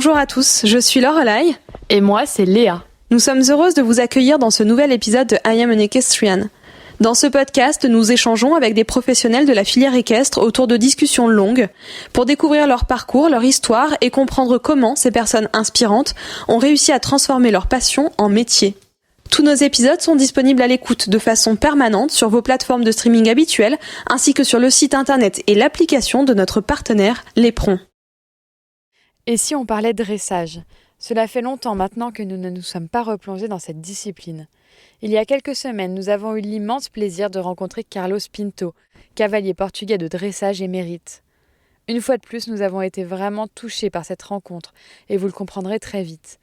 Bonjour à tous, je suis Lorelai. Et moi, c'est Léa. Nous sommes heureuses de vous accueillir dans ce nouvel épisode de I Am an Equestrian. Dans ce podcast, nous échangeons avec des professionnels de la filière équestre autour de discussions longues pour découvrir leur parcours, leur histoire et comprendre comment ces personnes inspirantes ont réussi à transformer leur passion en métier. Tous nos épisodes sont disponibles à l'écoute de façon permanente sur vos plateformes de streaming habituelles ainsi que sur le site internet et l'application de notre partenaire L'éperon. Et si on parlait de dressage ? Cela fait longtemps maintenant que nous ne nous sommes pas replongés dans cette discipline. Il y a quelques semaines, nous avons eu l'immense plaisir de rencontrer Carlos Pinto, cavalier portugais de dressage émérite. Une fois de plus, nous avons été vraiment touchés par cette rencontre, et vous le comprendrez très vite.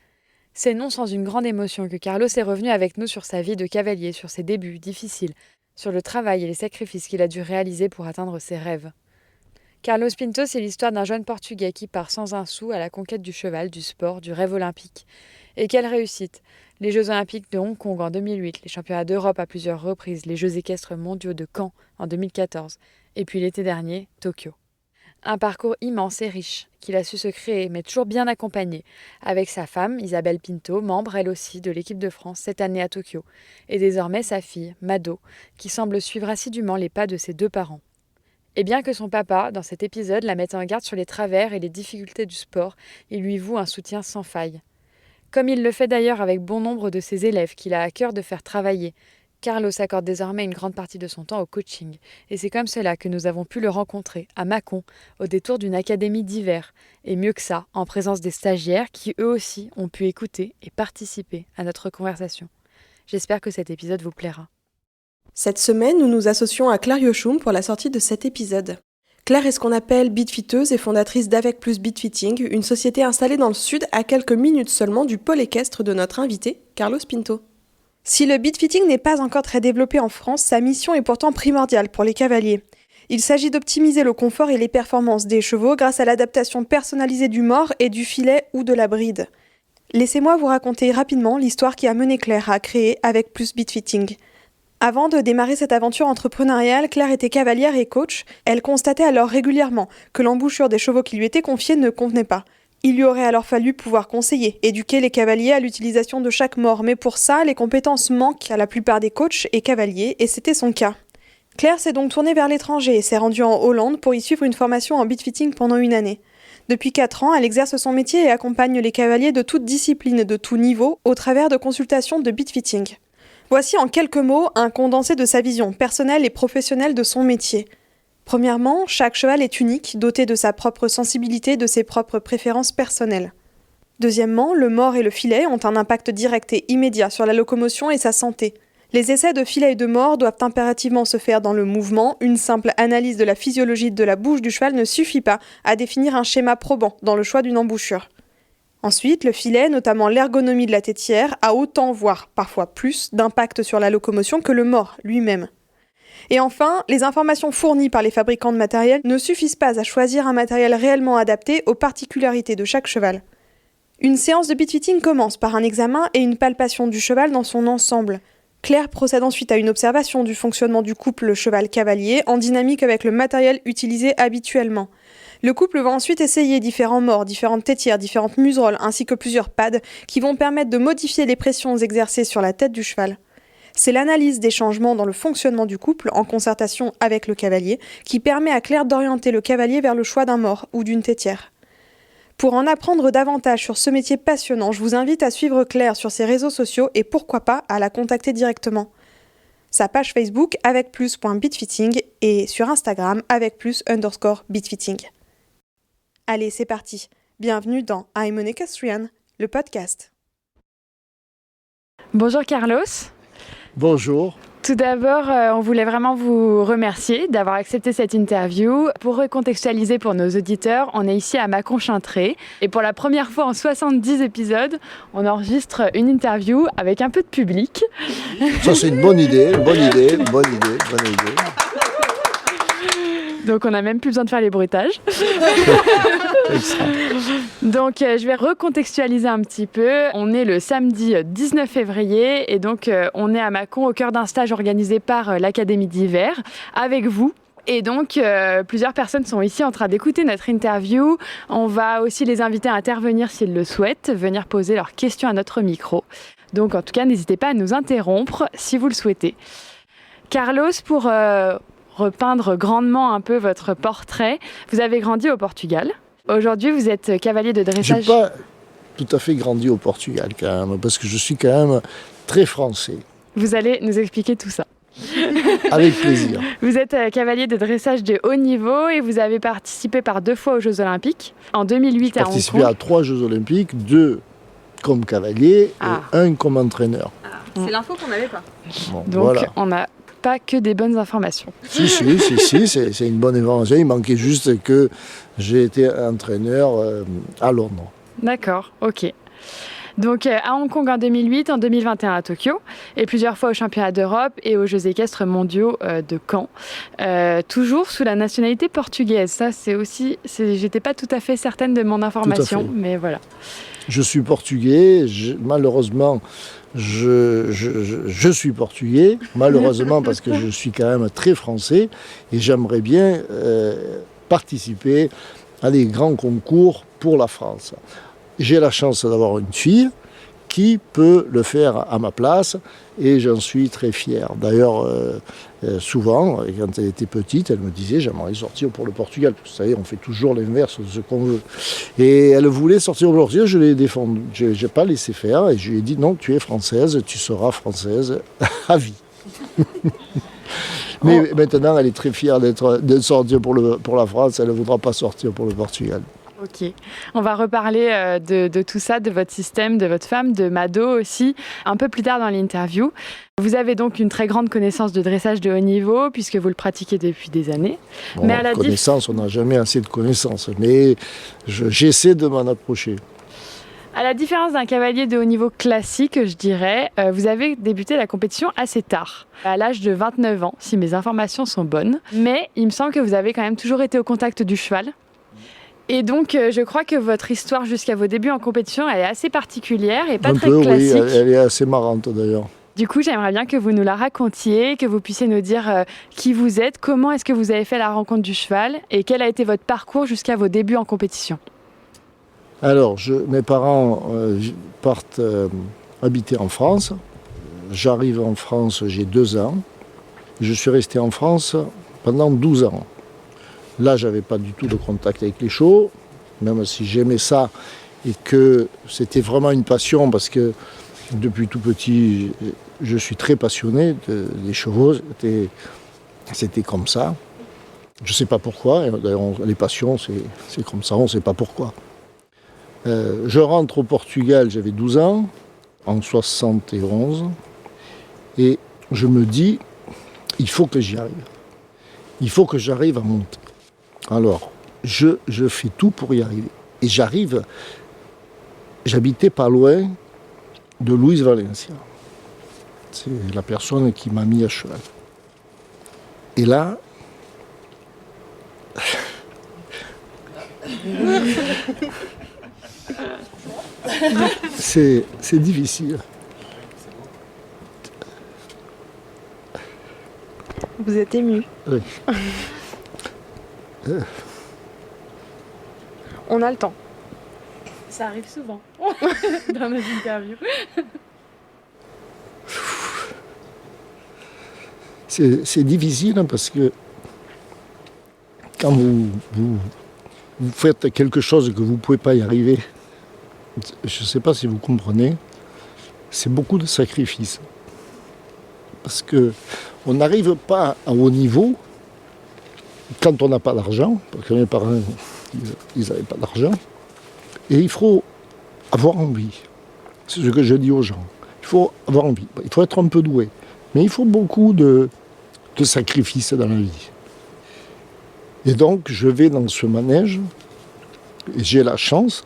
C'est non sans une grande émotion que Carlos est revenu avec nous sur sa vie de cavalier, sur ses débuts difficiles, sur le travail et les sacrifices qu'il a dû réaliser pour atteindre ses rêves. Carlos Pinto, c'est l'histoire d'un jeune Portugais qui part sans un sou à la conquête du cheval, du sport, du rêve olympique. Et quelle réussite! Les Jeux olympiques de Hong Kong en 2008, les championnats d'Europe à plusieurs reprises, les Jeux équestres mondiaux de Caen en 2014, et puis l'été dernier, Tokyo. Un parcours immense et riche, qu'il a su se créer, mais toujours bien accompagné, avec sa femme, Isabelle Pinto, membre elle aussi de l'équipe de France cette année à Tokyo, et désormais sa fille, Mado, qui semble suivre assidûment les pas de ses deux parents. Et bien que son papa, dans cet épisode, la mette en garde sur les travers et les difficultés du sport, il lui voue un soutien sans faille. Comme il le fait d'ailleurs avec bon nombre de ses élèves qu'il a à cœur de faire travailler, Carlos accorde désormais une grande partie de son temps au coaching. Et c'est comme cela que nous avons pu le rencontrer, à Mâcon, au détour d'une académie d'hiver. Et mieux que ça, en présence des stagiaires qui, eux aussi, ont pu écouter et participer à notre conversation. J'espère que cet épisode vous plaira. Cette semaine, nous nous associons à Claire Yochum pour la sortie de cet épisode. Claire est ce qu'on appelle beatfiteuse et fondatrice d'Avec Plus Beatfitting, une société installée dans le sud à quelques minutes seulement du pôle équestre de notre invité, Carlos Pinto. Si le beatfitting n'est pas encore très développé en France, sa mission est pourtant primordiale pour les cavaliers. Il s'agit d'optimiser le confort et les performances des chevaux grâce à l'adaptation personnalisée du mors et du filet ou de la bride. Laissez-moi vous raconter rapidement l'histoire qui a mené Claire à créer Avec Plus Beatfitting. Avant de démarrer cette aventure entrepreneuriale, Claire était cavalière et coach. Elle constatait alors régulièrement que l'embouchure des chevaux qui lui étaient confiés ne convenait pas. Il lui aurait alors fallu pouvoir conseiller, éduquer les cavaliers à l'utilisation de chaque mors, mais pour ça, les compétences manquent à la plupart des coachs et cavaliers, et c'était son cas. Claire s'est donc tournée vers l'étranger et s'est rendue en Hollande pour y suivre une formation en beatfitting pendant une année. Depuis 4 ans, elle exerce son métier et accompagne les cavaliers de toute discipline et de tout niveau au travers de consultations de beatfitting. Voici en quelques mots un condensé de sa vision personnelle et professionnelle de son métier. Premièrement, chaque cheval est unique, doté de sa propre sensibilité, de ses propres préférences personnelles. Deuxièmement, le mors et le filet ont un impact direct et immédiat sur la locomotion et sa santé. Les essais de filet et de mors doivent impérativement se faire dans le mouvement. Une simple analyse de la physiologie de la bouche du cheval ne suffit pas à définir un schéma probant dans le choix d'une embouchure. Ensuite, le filet, notamment l'ergonomie de la tétière, a autant, voire parfois plus, d'impact sur la locomotion que le mors lui-même. Et enfin, les informations fournies par les fabricants de matériel ne suffisent pas à choisir un matériel réellement adapté aux particularités de chaque cheval. Une séance de beatfitting commence par un examen et une palpation du cheval dans son ensemble. Claire procède ensuite à une observation du fonctionnement du couple cheval-cavalier en dynamique avec le matériel utilisé habituellement. Le couple va ensuite essayer différents mors, différentes tétières, différentes museroles, ainsi que plusieurs pads qui vont permettre de modifier les pressions exercées sur la tête du cheval. C'est l'analyse des changements dans le fonctionnement du couple, en concertation avec le cavalier, qui permet à Claire d'orienter le cavalier vers le choix d'un mors ou d'une tétière. Pour en apprendre davantage sur ce métier passionnant, je vous invite à suivre Claire sur ses réseaux sociaux et pourquoi pas à la contacter directement. Sa page Facebook avecplus.beatfitting et sur Instagram avecplus_beatfitting. Allez, c'est parti. Bienvenue dans I'm an Equestrian, le podcast. Bonjour Carlos. Bonjour. Tout d'abord, on voulait vraiment vous remercier d'avoir accepté cette interview. Pour recontextualiser pour nos auditeurs, on est ici à Mâcon-Chintré et pour la première fois en 70 épisodes, on enregistre une interview avec un peu de public. Ça c'est une bonne idée. Donc on n'a même plus besoin de faire les bruitages. Donc je vais recontextualiser un petit peu. On est le samedi 19 février et donc on est à Mâcon au cœur d'un stage organisé par l'Académie d'hiver avec vous. Et donc, plusieurs personnes sont ici en train d'écouter notre interview. On va aussi les inviter à intervenir s'ils le souhaitent, venir poser leurs questions à notre micro. Donc, en tout cas, n'hésitez pas à nous interrompre si vous le souhaitez. Carlos, pour repeindre grandement un peu votre portrait, vous avez grandi au Portugal. Aujourd'hui, vous êtes cavalier de dressage. Je n'ai pas tout à fait grandi au Portugal quand même, parce que je suis quand même très français. Vous allez nous expliquer tout ça. Avec plaisir. Vous êtes cavalier de dressage de haut niveau et vous avez participé par 2 fois aux Jeux Olympiques, en 2008 à Hong Kong. J'ai participé à 3 Jeux Olympiques, 2 comme cavalier et 1 comme entraîneur. C'est l'info qu'on n'avait pas. Bon, donc voilà. on n'a pas que des bonnes informations. Si, c'est une bonne information. Il manquait juste que j'ai été entraîneur à Londres. D'accord, ok. Donc à Hong Kong en 2008, en 2021 à Tokyo, et plusieurs fois aux championnats d'Europe et aux Jeux équestres mondiaux de Caen. Toujours sous la nationalité portugaise. Ça, j'étais pas tout à fait certaine de mon information, mais voilà. Je suis portugais, malheureusement, je suis portugais, malheureusement parce que je suis quand même très français et j'aimerais bien participer à des grands concours pour la France. J'ai la chance d'avoir une fille qui peut le faire à ma place et j'en suis très fier. D'ailleurs, souvent, quand elle était petite, elle me disait « j'aimerais sortir pour le Portugal ». Vous savez, on fait toujours l'inverse de ce qu'on veut. Et elle voulait sortir pour le Portugal, je l'ai défendu. Je n'ai pas laissé faire et je lui ai dit « non, tu es française, tu seras française à vie ». Mais maintenant, elle est très fière de sortir pour la France, elle ne voudra pas sortir pour le Portugal. Ok, on va reparler de tout ça, de votre système, de votre femme, de Mado aussi, un peu plus tard dans l'interview. Vous avez donc une très grande connaissance de dressage de haut niveau, puisque vous le pratiquez depuis des années. Bon, mais à la connaissance, on n'a jamais assez de connaissances, mais j'essaie de m'en approcher. À la différence d'un cavalier de haut niveau classique, je dirais, vous avez débuté la compétition assez tard, à l'âge de 29 ans, si mes informations sont bonnes. Mais il me semble que vous avez quand même toujours été au contact du cheval. Et donc, je crois que votre histoire jusqu'à vos débuts en compétition, elle est assez particulière et pas très classique. Oui, elle est assez marrante d'ailleurs. Du coup, j'aimerais bien que vous nous la racontiez, que vous puissiez nous dire qui vous êtes, comment est-ce que vous avez fait la rencontre du cheval et quel a été votre parcours jusqu'à vos débuts en compétition. Alors, mes parents partent habiter en France. J'arrive en France, j'ai 2 ans. Je suis resté en France pendant 12 ans. Là, je n'avais pas du tout de contact avec les chevaux, même si j'aimais ça et que c'était vraiment une passion parce que depuis tout petit, je suis très passionné des chevaux. C'était comme ça. Je ne sais pas pourquoi. D'ailleurs, les passions, c'est comme ça, on ne sait pas pourquoi. Je rentre au Portugal, j'avais 12 ans, en 71, et je me dis, il faut que j'y arrive. Il faut que j'arrive à monter. Alors, je fais tout pour y arriver. Et j'arrive, j'habitais pas loin de Luis Valencia. C'est la personne qui m'a mis à cheval. Et là, c'est difficile. Vous êtes ému. Oui. On a le temps. Ça arrive souvent dans nos interviews. C'est difficile parce que quand vous faites quelque chose que vous ne pouvez pas y arriver, je ne sais pas si vous comprenez, c'est beaucoup de sacrifices. Parce qu'on n'arrive pas à haut niveau quand on n'a pas d'argent, parce que mes parents, ils n'avaient pas d'argent. Et il faut avoir envie. C'est ce que je dis aux gens. Il faut avoir envie. Il faut être un peu doué. Mais il faut beaucoup de sacrifices dans la vie. Et donc, je vais dans ce manège, et j'ai la chance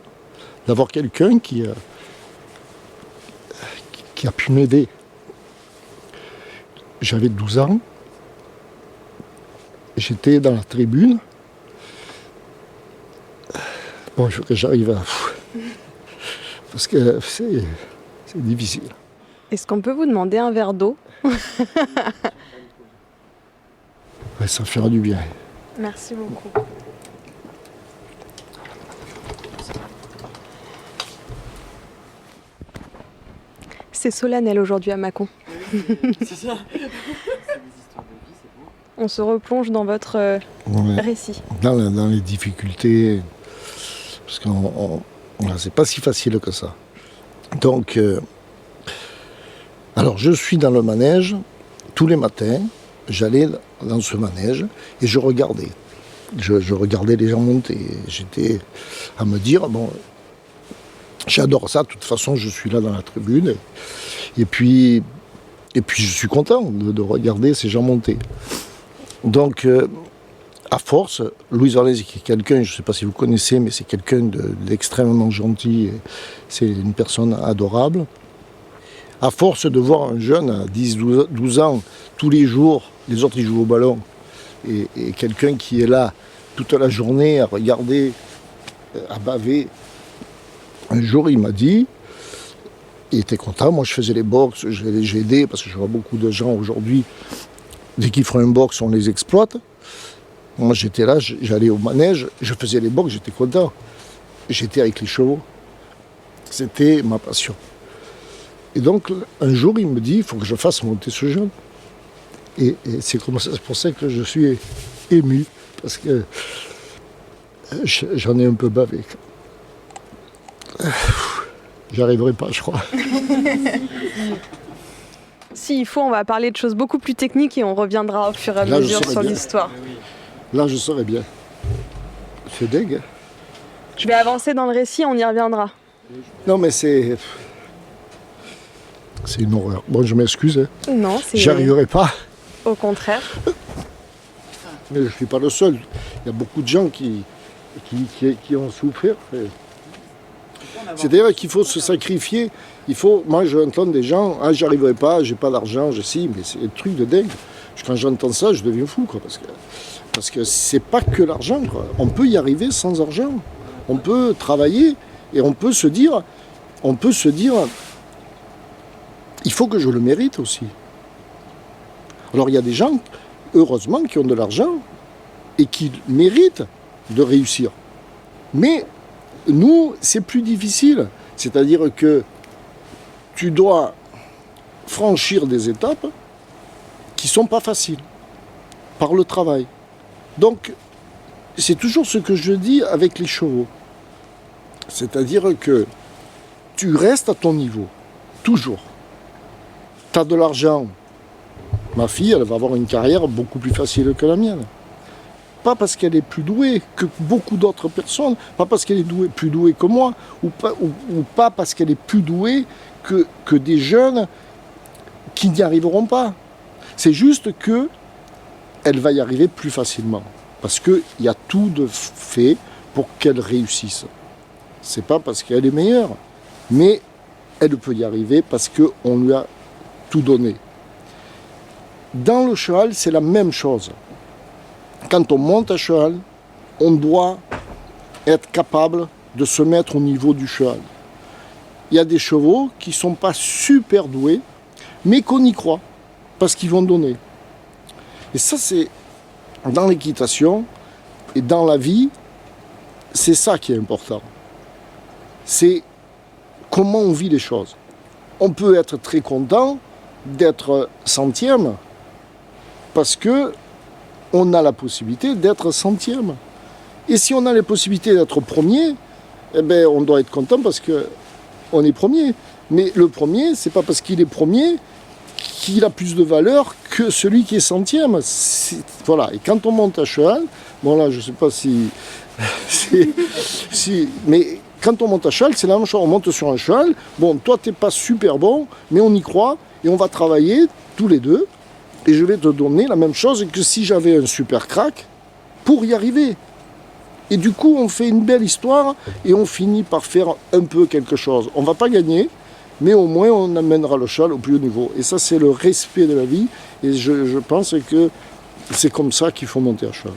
d'avoir quelqu'un qui a pu m'aider. J'avais 12 ans, j'étais dans la tribune. Bon, il faut que j'arrive à... Parce que c'est difficile. Est-ce qu'on peut vous demander un verre d'eau ? Ouais, ça fera du bien. Merci beaucoup. C'est solennel aujourd'hui à Mâcon. C'est ça. On se replonge dans votre Ouais. récit. Dans les difficultés, parce que c'est pas si facile que ça. Donc, alors je suis dans le manège, tous les matins, j'allais dans ce manège et je regardais. Je regardais les gens monter. J'étais à me dire, bon, j'adore ça, de toute façon je suis là dans la tribune. Et puis je suis content de regarder ces gens monter. Donc, à force, Louise Arlez, qui est quelqu'un, je ne sais pas si vous connaissez, mais c'est quelqu'un d'extrêmement gentil, c'est une personne adorable. À force de voir un jeune à 10, 12 ans, tous les jours, les autres ils jouent au ballon, et quelqu'un qui est là toute la journée à regarder, à baver, un jour il m'a dit, il était content, moi je faisais les box, j'ai aidé, parce que je vois beaucoup de gens aujourd'hui, dès qu'ils font un box, on les exploite. Moi j'étais là, j'allais au manège, je faisais les box, j'étais content. J'étais avec les chevaux. C'était ma passion. Et donc un jour il me dit, il faut que je fasse monter ce jeune. Et c'est pour ça que je suis ému, parce que j'en ai un peu bavé. J'y arriverai pas, je crois. S'il faut, on va parler de choses beaucoup plus techniques et on reviendra au fur et à Là, je mesure saurais sur bien. l'histoire. Là, je saurais bien. C'est dingue. Je vais avancer dans le récit, on y reviendra. Non, mais c'est une horreur. Bon, je m'excuse. Hein. Non, c'est J'y arriverai pas. au contraire. Mais je ne suis pas le seul. Il y a beaucoup de gens qui ont souffert. C'est-à-dire qu'il faut se sacrifier. Moi, j'entends des gens, j'y arriverai pas, j'ai pas d'argent, mais c'est un truc de dingue. Quand j'entends ça, je deviens fou, quoi, parce que c'est pas que l'argent, quoi. On peut y arriver sans argent. On peut travailler et on peut se dire, il faut que je le mérite aussi. Alors il y a des gens, heureusement, qui ont de l'argent et qui méritent de réussir. Mais nous, c'est plus difficile. C'est-à-dire que tu dois franchir des étapes qui ne sont pas faciles par le travail. Donc, c'est toujours ce que je dis avec les chevaux. C'est-à-dire que tu restes à ton niveau, toujours. Tu as de l'argent. Ma fille, elle va avoir une carrière beaucoup plus facile que la mienne. Pas parce qu'elle est plus douée que beaucoup d'autres personnes, pas parce qu'elle est plus douée que moi, ou pas parce qu'elle est plus douée que des jeunes qui n'y arriveront pas. C'est juste qu'elle va y arriver plus facilement. Parce qu'il y a tout de fait pour qu'elle réussisse. C'est pas parce qu'elle est meilleure, mais elle peut y arriver parce qu'on lui a tout donné. Dans le cheval, c'est la même chose. Quand on monte à cheval, on doit être capable de se mettre au niveau du cheval. Il y a des chevaux qui ne sont pas super doués, mais qu'on y croit, parce qu'ils vont donner. Et ça, c'est dans l'équitation et dans la vie, c'est ça qui est important. C'est comment on vit les choses. On peut être très content d'être centième, parce que on a la possibilité d'être centième. Et si on a la possibilité d'être premier, eh ben, on doit être content parce qu'on est premier. Mais le premier, c'est pas parce qu'il est premier qu'il a plus de valeur que celui qui est centième. Voilà. Et quand on monte à cheval, bon là, je sais pas si mais quand on monte à cheval, c'est la même chose. On monte sur un cheval. Bon, toi, t'es pas super bon, mais on y croit et on va travailler tous les deux. Et je vais te donner la même chose que si j'avais un super crack pour y arriver. Et du coup, on fait une belle histoire et on finit par faire un peu quelque chose. On ne va pas gagner, mais au moins on amènera le cheval au plus haut niveau. Et ça, c'est le respect de la vie. Et je pense que c'est comme ça qu'il faut monter à cheval.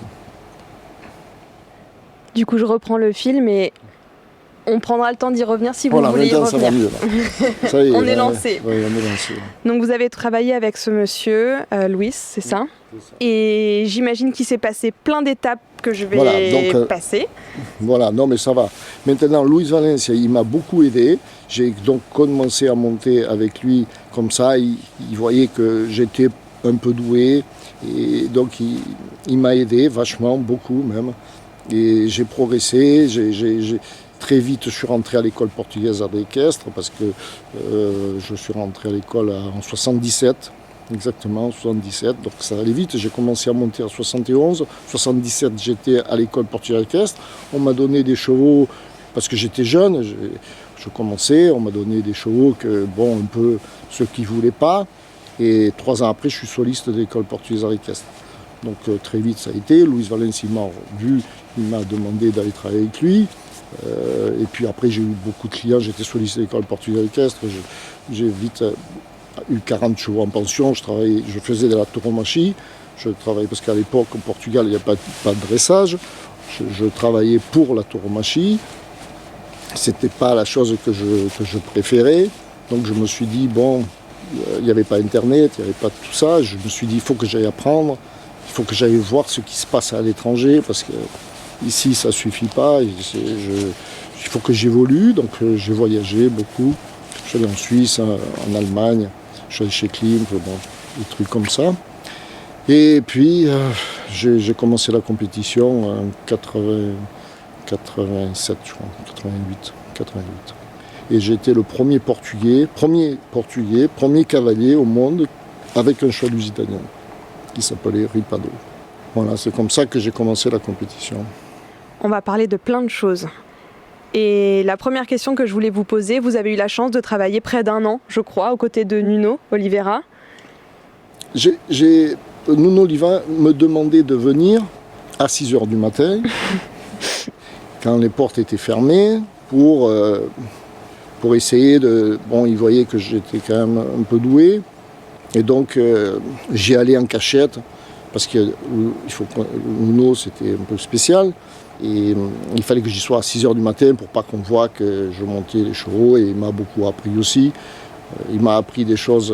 Du coup, je reprends le film et On prendra le temps d'y revenir si vous Voilà, voulez y maintenant, ça va revenir. mieux, là. Ça y est, On est lancé. Oui, on est lancé. Donc vous avez travaillé avec ce monsieur, Louis, c'est ça? C'est ça. Et j'imagine qu'il s'est passé plein d'étapes que je vais Voilà, donc, passer. Voilà, non mais ça va. Maintenant, Luis Valencia, il m'a beaucoup aidé. J'ai donc commencé à monter avec lui comme ça. Il voyait que j'étais un peu doué. Et donc, il m'a aidé vachement, beaucoup même. Et j'ai progressé. Très vite, je suis rentré à l'école portugaise d'équestre parce que je suis rentré à l'école en 77. Exactement, 77, donc ça allait vite. J'ai commencé à monter en 71. 77, j'étais à l'école portugaise d'équestre. On m'a donné des chevaux, parce que j'étais jeune, je commençais, on m'a donné des chevaux que, bon, un peu ceux qui ne voulaient pas. Et 3 ans après, je suis soliste de l'école portugaise d'équestre. Donc très vite, ça a été. Luis Valencia m'a vu, il m'a demandé d'aller travailler avec lui. Et puis après, j'ai eu beaucoup de clients, j'étais soliste de l'école portugaise d'équestre. J'ai vite eu 40 chevaux en pension, je faisais de la tauromachie, je travaillais parce qu'à l'époque au Portugal il n'y a pas de dressage, je travaillais pour la tauromachie, c'était pas la chose que je préférais, donc je me suis dit bon, il n'y avait pas internet, il n'y avait pas tout ça, je me suis dit il faut que j'aille apprendre, il faut que j'aille voir ce qui se passe à l'étranger, parce que ici ça ne suffit pas, il faut que j'évolue, donc j'ai voyagé beaucoup, je suis allé en Suisse, en Allemagne, je suis allé chez Klimt, bon, des trucs comme ça. Et puis, j'ai commencé la compétition en 87, je crois, 88. Et j'ai été le premier cavalier au monde avec un cheval lusitanien qui s'appelait Ripado. Voilà, c'est comme ça que j'ai commencé la compétition. On va parler de plein de choses. Et la première question que je voulais vous poser, vous avez eu la chance de travailler près d'1 an, je crois, aux côtés de Nuno Oliveira. Nuno Oliveira me demandait de venir à 6h du matin, quand les portes étaient fermées, pour essayer de... Bon, il voyait que j'étais quand même un peu doué, et donc j'y allais en cachette, parce que Nuno, c'était un peu spécial. Et il fallait que j'y sois à 6h du matin pour pas qu'on voit que je montais les chevaux, et il m'a beaucoup appris aussi. Il m'a appris des choses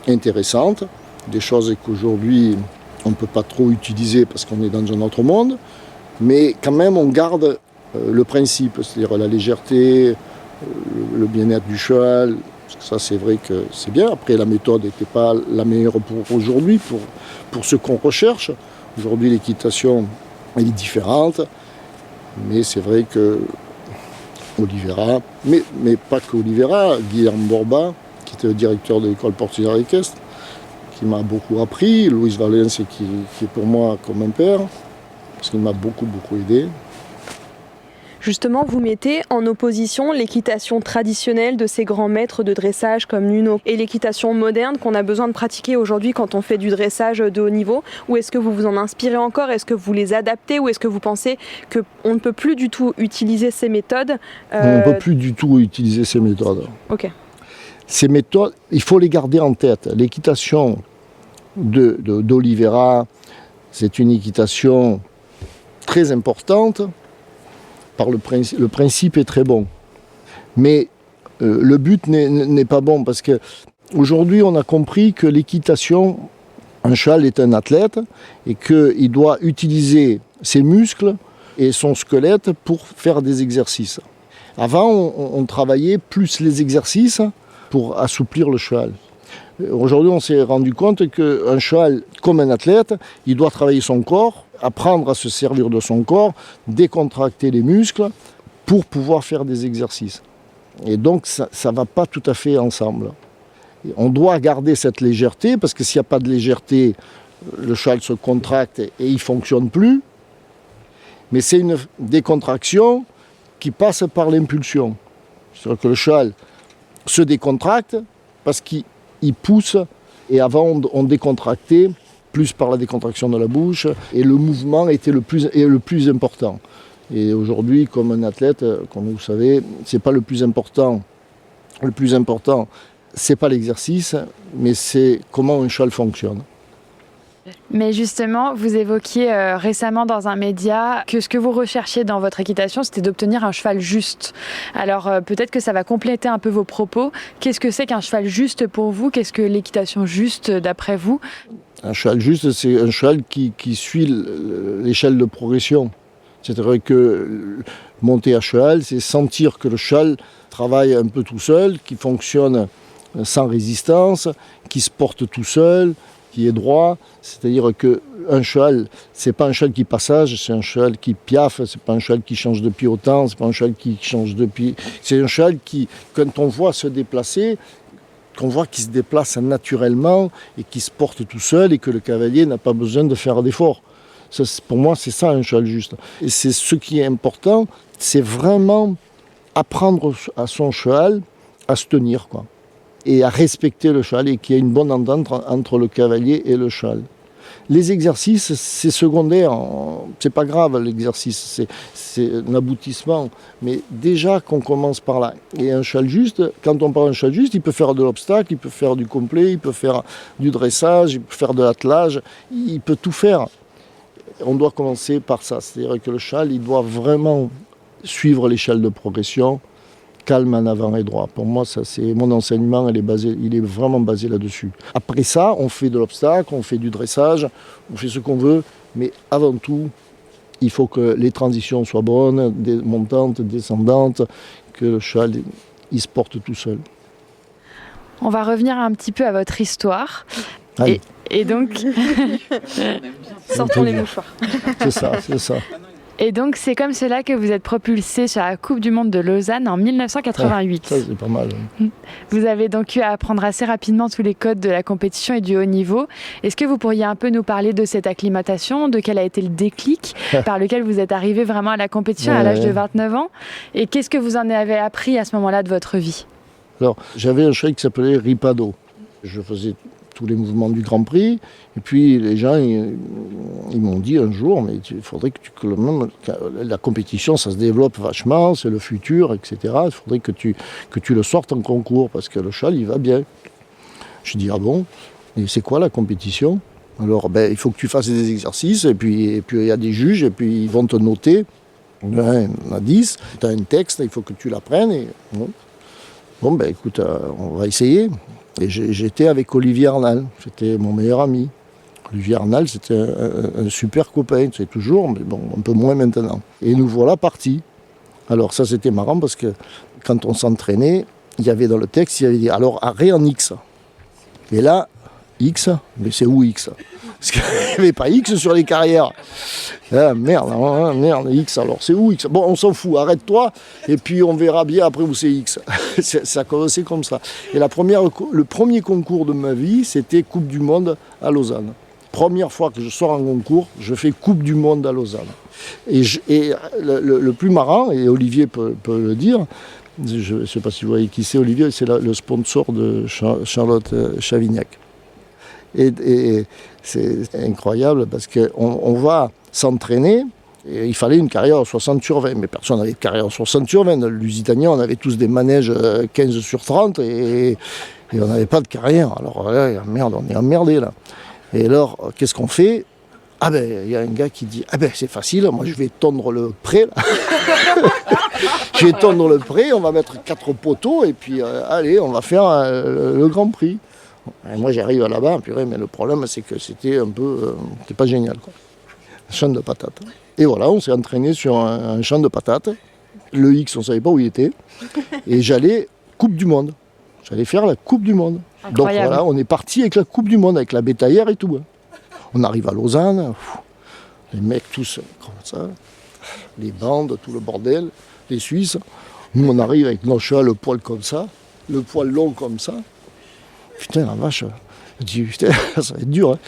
intéressantes, des choses qu'aujourd'hui on ne peut pas trop utiliser parce qu'on est dans un autre monde, mais quand même on garde le principe, c'est-à-dire la légèreté, le bien-être du cheval. Ça c'est vrai que c'est bien. Après la méthode n'était pas la meilleure pour aujourd'hui, pour ce qu'on recherche. Aujourd'hui l'équitation elle est différente. Mais c'est vrai que Oliveira, mais pas que Oliveira, Guilherme Borba, qui était le directeur de l'école portugaise d'équestre, qui m'a beaucoup appris, Luis Valencia qui est pour moi comme un père, parce qu'il m'a beaucoup aidé. Justement, vous mettez en opposition l'équitation traditionnelle de ces grands maîtres de dressage comme Nuno et l'équitation moderne qu'on a besoin de pratiquer aujourd'hui quand on fait du dressage de haut niveau. Ou est-ce que vous vous en inspirez encore? Est-ce que vous les adaptez? Ou est-ce que vous pensez qu'on ne peut plus du tout utiliser ces méthodes On ne peut plus du tout utiliser ces méthodes. Ok. Ces méthodes, il faut les garder en tête. L'équitation d'Oliveira, c'est une équitation très importante. Le principe est très bon. Mais le but n'est pas bon, parce qu'aujourd'hui on a compris que l'équitation, un cheval est un athlète et qu'il doit utiliser ses muscles et son squelette pour faire des exercices. Avant on travaillait plus les exercices pour assouplir le cheval. Aujourd'hui on s'est rendu compte qu'un cheval, comme un athlète, il doit travailler son corps, apprendre à se servir de son corps, décontracter les muscles pour pouvoir faire des exercices. Et donc ça ne va pas tout à fait ensemble. On doit garder cette légèreté, parce que s'il n'y a pas de légèreté, le cheval se contracte et il ne fonctionne plus. Mais c'est une décontraction qui passe par l'impulsion. C'est-à-dire que le cheval se décontracte parce qu'il pousse, et avant on décontractait plus par la décontraction de la bouche, et le mouvement était le plus important. Et aujourd'hui, comme un athlète, comme vous savez, c'est pas le plus important. Le plus important, c'est pas l'exercice, mais c'est comment un cheval fonctionne. Mais justement, vous évoquiez récemment dans un média que ce que vous recherchiez dans votre équitation, c'était d'obtenir un cheval juste. Alors peut-être que ça va compléter un peu vos propos. Qu'est-ce que c'est qu'un cheval juste pour vous ? Qu'est-ce que l'équitation juste d'après vous ? Un cheval juste, c'est un cheval qui suit l'échelle de progression. C'est-à-dire que monter à cheval, c'est sentir que le cheval travaille un peu tout seul, qui fonctionne sans résistance, qui se porte tout seul, qui est droit. C'est-à-dire qu'un cheval, c'est pas un cheval qui passage, c'est un cheval qui piaffe, c'est pas un cheval qui change de pied autant, c'est pas un cheval qui change de pied. C'est un cheval qui, quand on voit se déplacer, qu'on voit qu'il se déplace naturellement et qu'il se porte tout seul et que le cavalier n'a pas besoin de faire d'efforts. Ça, pour moi, c'est ça un cheval juste. Et c'est ce qui est important, c'est vraiment apprendre à son cheval à se tenir, quoi, et à respecter le cheval et qu'il y ait une bonne entente entre le cavalier et le cheval. Les exercices, c'est secondaire, c'est pas grave l'exercice, c'est un aboutissement. Mais déjà qu'on commence par là. Et un cheval juste, quand on parle d'un cheval juste, il peut faire de l'obstacle, il peut faire du complet, il peut faire du dressage, il peut faire de l'attelage, il peut tout faire. On doit commencer par ça, c'est-à-dire que le cheval, il doit vraiment suivre l'échelle de progression, calme en avant et droit. Pour moi, ça, c'est mon enseignement, il est vraiment basé là-dessus. Après ça, on fait de l'obstacle, on fait du dressage, on fait ce qu'on veut, mais avant tout, il faut que les transitions soient bonnes, montantes, descendantes, que le cheval, il se porte tout seul. On va revenir un petit peu à votre histoire. Et donc... Sortons les mouchoirs. C'est ça. Et donc, c'est comme cela que vous êtes propulsé sur la Coupe du Monde de Lausanne en 1988. Ça, c'est pas mal. Vous avez donc eu à apprendre assez rapidement tous les codes de la compétition et du haut niveau. Est-ce que vous pourriez un peu nous parler de cette acclimatation, de quel a été le déclic par lequel vous êtes arrivé vraiment à la compétition à l'âge de 29 ans ? Et qu'est-ce que vous en avez appris à ce moment-là de votre vie ? Alors, j'avais un cheval qui s'appelait Ripado. Je faisais tous les mouvements du Grand Prix. Et puis les gens, ils m'ont dit un jour, mais il faudrait que la compétition, ça se développe vachement, c'est le futur, etc. Il faudrait que tu le sortes en concours, parce que le cheval, il va bien. Je dis, ah bon ? Et c'est quoi la compétition ? Alors, il faut que tu fasses des exercices, et puis il y a des juges, et puis ils vont te noter. Il y en a 10, tu as un texte, il faut que tu l'apprennes. Et bon, écoute, on va essayer. Et j'étais avec Olivier Arnal, c'était mon meilleur ami. Olivier Arnal, c'était un super copain, c'est toujours, mais bon, un peu moins maintenant. Et nous voilà partis. Alors ça, c'était marrant parce que quand on s'entraînait, il y avait dans le texte, il y avait dit, alors arrêt en X. Et là, X, mais c'est où X ? Parce qu'il n'y avait pas X sur les carrières. Ah, merde, X, alors c'est où X ? Bon, on s'en fout, arrête-toi, et puis on verra bien après où c'est X. Ça a commencé comme ça. Et le premier concours de ma vie, c'était Coupe du Monde à Lausanne. Première fois que je sors en concours, je fais Coupe du Monde à Lausanne. Et le plus marrant, et Olivier peut le dire, je ne sais pas si vous voyez qui c'est Olivier, c'est le sponsor de Charlotte Chavignac. Et c'est incroyable parce qu'on va s'entraîner, et il fallait une carrière à 60 sur 20, mais personne n'avait de carrière à 60 sur 20. Dans le Lusitania, on avait tous des manèges 15 sur 30 et on n'avait pas de carrière. Alors là, merde, on est emmerdé là. Et alors, qu'est-ce qu'on fait ? Ah il y a un gars qui dit, c'est facile, moi je vais tondre le pré là. Je vais tondre le pré, on va mettre 4 poteaux et puis allez, on va faire le Grand Prix. Et moi j'arrive là-bas, purée, mais le problème c'est que c'était un peu, c'était pas génial quoi. Un champ de patates. Et voilà, on s'est entraîné sur un champ de patates. Le X, on savait pas où il était. Et j'allais Coupe du Monde. J'allais faire la Coupe du Monde. Incroyable. Donc voilà, on est parti avec la Coupe du Monde, avec la bétaillère et tout. On arrive à Lausanne, les mecs tous comme ça, les bandes, tout le bordel, les Suisses. Nous on arrive avec nos chevaux, le poil comme ça, le poil long comme ça. Putain, la vache, je dis, putain, ça va être dur. Hein.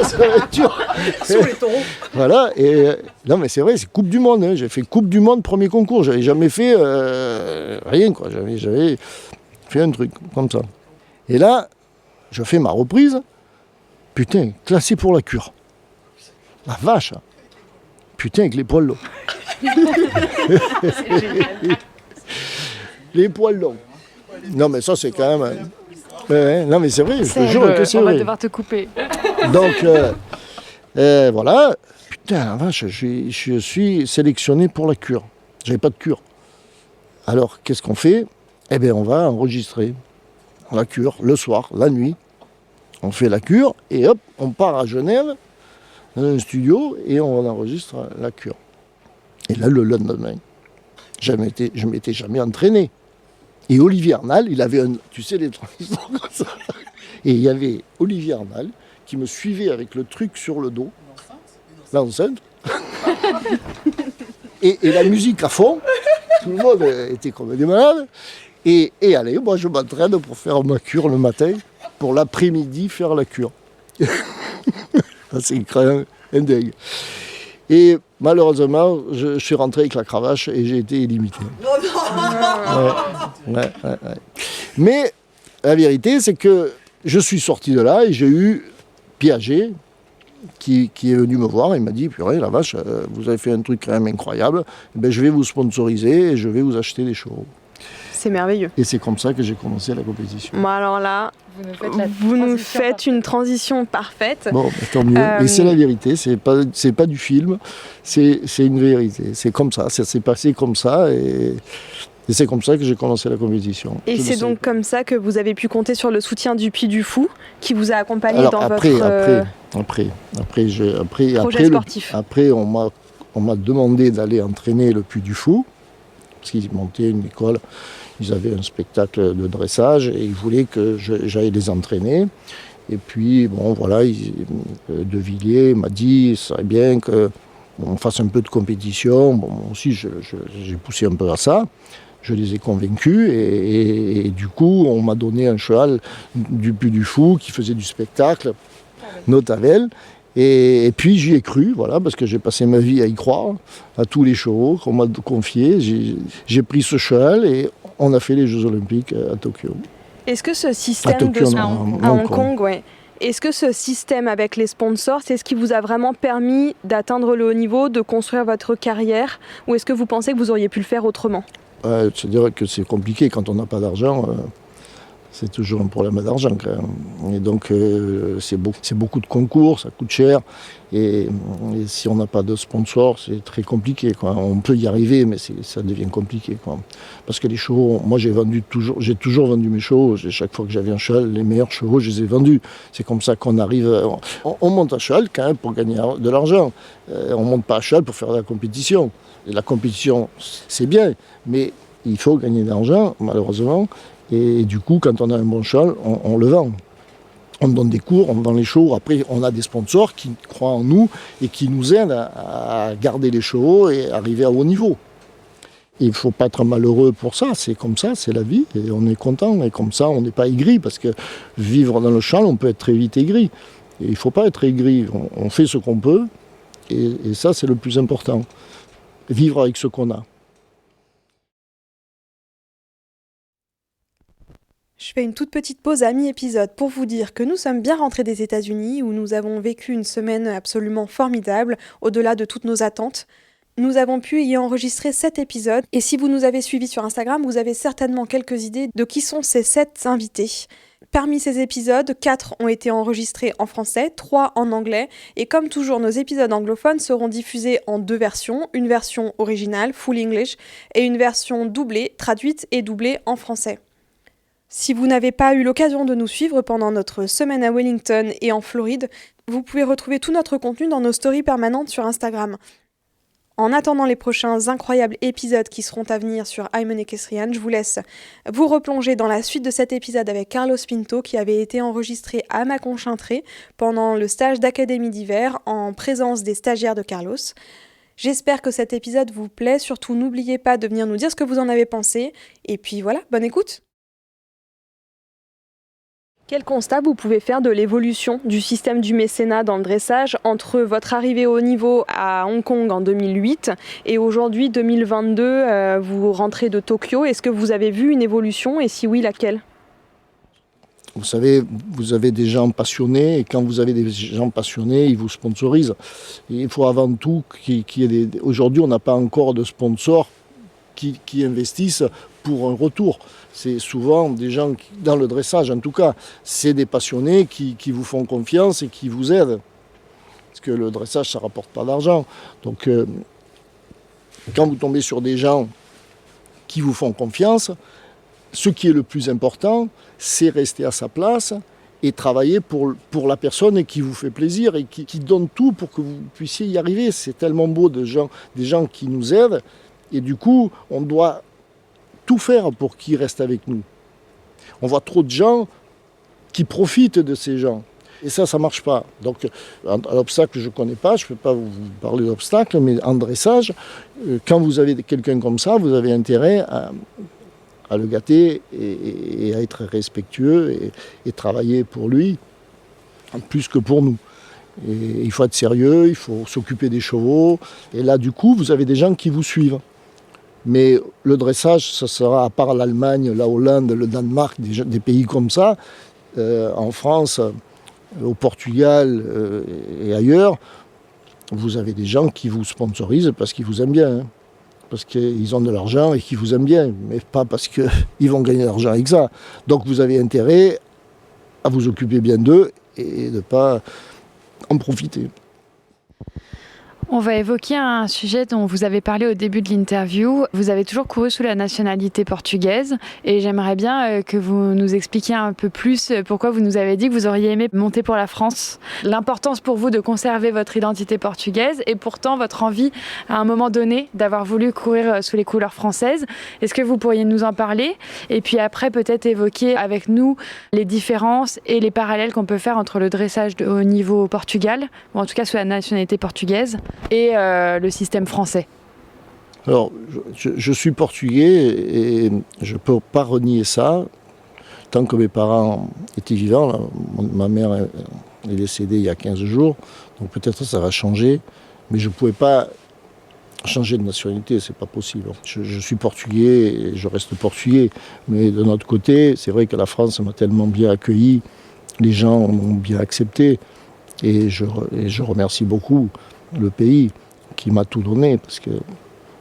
Ça va être dur. Sur les taureaux. Voilà, et non mais c'est vrai, c'est Coupe du Monde. Hein. J'ai fait Coupe du Monde, premier concours. J'avais jamais fait rien, quoi. J'avais fait un truc comme ça. Et là, je fais ma reprise. Putain, classé pour la cure. La vache. Putain, avec les poils longs. Les poils longs. Non mais ça c'est quand même... Ouais, non mais c'est vrai, je te jure que c'est On va vrai. devoir te couper. Donc voilà, putain, la vache, je suis sélectionné pour la cure. J'avais pas de cure. Alors qu'est-ce qu'on fait? Eh bien on va enregistrer la cure le soir, la nuit. On fait la cure et hop, on part à Genève, dans un studio, et on enregistre la cure. Et là, le lendemain, je ne m'étais jamais entraîné. Et Olivier Arnal, il avait tu sais, les transistors comme ça. Et il y avait Olivier Arnal qui me suivait avec le truc sur le dos. L'enceinte. et la musique à fond. Tout le monde était comme des malades. Et allez, moi je m'entraîne pour faire ma cure le matin, pour l'après-midi faire la cure. Ça, c'est quand même un dingue. Et malheureusement, je suis rentré avec la cravache et j'ai été illimité. Ouais. Mais la vérité, c'est que je suis sorti de là et j'ai eu Piaget qui est venu me voir et il m'a dit, purée, la vache, vous avez fait un truc quand même incroyable, ben, je vais vous sponsoriser et je vais vous acheter des chevaux. C'est merveilleux. Et c'est comme ça que j'ai commencé la compétition. Bon, alors là, vous nous faites une transition parfaite. Bon, ben, tant mieux. Et c'est la vérité, c'est pas du film, c'est une vérité. C'est comme ça s'est passé comme ça et c'est comme ça que j'ai commencé la compétition. Et c'est donc comme ça que vous avez pu compter sur le soutien du Puy du Fou qui vous a accompagné Alors, dans après, votre projet sportif. Après, on m'a demandé d'aller entraîner le Puy du Fou, parce qu'ils montaient une école, ils avaient un spectacle de dressage et ils voulaient que j'aille les entraîner. Et puis, bon, voilà, De Villiers m'a dit, ça serait bien qu'on fasse un peu de compétition. Bon, moi aussi, j'ai poussé un peu à ça. Je les ai convaincus et du coup, on m'a donné un cheval du Puy du Fou qui faisait du spectacle, Notavel. Et puis j'y ai cru, voilà, parce que j'ai passé ma vie à y croire, à tous les chevaux qu'on m'a confiés. J'ai pris ce cheval et on a fait les Jeux Olympiques à Tokyo. Est-ce que ce système à Hong Kong, ouais. Est-ce que ce système avec les sponsors, c'est ce qui vous a vraiment permis d'atteindre le haut niveau, de construire votre carrière, ou est-ce que vous pensez que vous auriez pu le faire autrement? C'est-à-dire que c'est compliqué quand on n'a pas d'argent. C'est toujours un problème d'argent quand même. Et donc c'est beaucoup de concours, ça coûte cher. Et si on n'a pas de sponsor, c'est très compliqué, quoi. On peut y arriver, mais ça devient compliqué, quoi. Parce que les chevaux, moi j'ai toujours vendu mes chevaux. Chaque fois que j'avais un cheval, les meilleurs chevaux, je les ai vendus. C'est comme ça qu'on arrive. On monte à cheval quand même pour gagner de l'argent. On ne monte pas à cheval pour faire de la compétition. Et la compétition, c'est bien, mais il faut gagner de l'argent, malheureusement. Et du coup, quand on a un bon cheval, on le vend. On donne des cours, on vend les chevaux. Après, on a des sponsors qui croient en nous et qui nous aident à garder les chevaux et arriver à haut niveau. Il ne faut pas être malheureux pour ça, c'est comme ça, c'est la vie. Et on est content, et comme ça, on n'est pas aigri, parce que vivre dans le cheval, on peut être très vite aigri. Et il ne faut pas être aigri, on fait ce qu'on peut, et ça, c'est le plus important. Vivre avec ce qu'on a. Je fais une toute petite pause à mi-épisode pour vous dire que nous sommes bien rentrés des États-Unis où nous avons vécu une semaine absolument formidable, au-delà de toutes nos attentes. Nous avons pu y enregistrer 7 épisodes et si vous nous avez suivis sur Instagram, vous avez certainement quelques idées de qui sont ces 7 invités. Parmi ces épisodes, 4 ont été enregistrés en français, 3 en anglais, et comme toujours, nos épisodes anglophones seront diffusés en 2 versions, une version originale, full English, et une version doublée, traduite et doublée en français. Si vous n'avez pas eu l'occasion de nous suivre pendant notre semaine à Wellington et en Floride, vous pouvez retrouver tout notre contenu dans nos stories permanentes sur Instagram. En attendant les prochains incroyables épisodes qui seront à venir sur Aymone Kestrian, je vous laisse vous replonger dans la suite de cet épisode avec Carlos Pinto qui avait été enregistré à Mâcon-Chintré pendant le stage d'académie d'hiver en présence des stagiaires de Carlos. J'espère que cet épisode vous plaît, surtout n'oubliez pas de venir nous dire ce que vous en avez pensé. Et puis voilà, bonne écoute! Quel constat vous pouvez faire de l'évolution du système du mécénat dans le dressage entre votre arrivée au niveau à Hong Kong en 2008 et aujourd'hui 2022, vous rentrez de Tokyo. Est-ce que vous avez vu une évolution et si oui, laquelle ? Vous savez, vous avez des gens passionnés et quand vous avez des gens passionnés, ils vous sponsorisent. Et il faut avant tout qu'il y ait Aujourd'hui, on n'a pas encore de sponsors qui investissent pour un retour. C'est souvent des gens, dans le dressage en tout cas, c'est des passionnés qui vous font confiance et qui vous aident. Parce que le dressage, ça ne rapporte pas d'argent. Donc, quand vous tombez sur des gens qui vous font confiance, ce qui est le plus important, c'est rester à sa place et travailler pour la personne qui vous fait plaisir et qui donne tout pour que vous puissiez y arriver. C'est tellement beau des gens qui nous aident. Et du coup, on doit tout faire pour qu'ils restent avec nous. On voit trop de gens qui profitent de ces gens. Et ça ne marche pas. Donc, un obstacle, je ne connais pas, je ne peux pas vous parler d'obstacle, mais en dressage, quand vous avez quelqu'un comme ça, vous avez intérêt à le gâter et à être respectueux et travailler pour lui, plus que pour nous. Et il faut être sérieux, il faut s'occuper des chevaux. Et là, du coup, vous avez des gens qui vous suivent. Mais le dressage, ça sera, à part l'Allemagne, la Hollande, le Danemark, des pays comme ça, en France, au Portugal et ailleurs, vous avez des gens qui vous sponsorisent parce qu'ils vous aiment bien. Hein. Parce qu'ils ont de l'argent et qu'ils vous aiment bien, mais pas parce qu'ils vont gagner de l'argent avec ça. Donc vous avez intérêt à vous occuper bien d'eux et de ne pas en profiter. On va évoquer un sujet dont vous avez parlé au début de l'interview. Vous avez toujours couru sous la nationalité portugaise et j'aimerais bien que vous nous expliquiez un peu plus pourquoi vous nous avez dit que vous auriez aimé monter pour la France. L'importance pour vous de conserver votre identité portugaise et pourtant votre envie à un moment donné d'avoir voulu courir sous les couleurs françaises. Est-ce que vous pourriez nous en parler? Et puis après peut-être évoquer avec nous les différences et les parallèles qu'on peut faire entre le dressage de haut niveau au Portugal, ou en tout cas sous la nationalité portugaise, et le système français. Alors, je suis portugais et je ne peux pas renier ça. Tant que mes parents étaient vivants, là, ma mère est décédée il y a 15 jours, donc peut-être ça va changer, mais je ne pouvais pas changer de nationalité, c'est pas possible. Je suis portugais et je reste portugais, mais de notre côté, c'est vrai que la France m'a tellement bien accueilli, les gens m'ont bien accepté, et je remercie beaucoup le pays qui m'a tout donné, parce que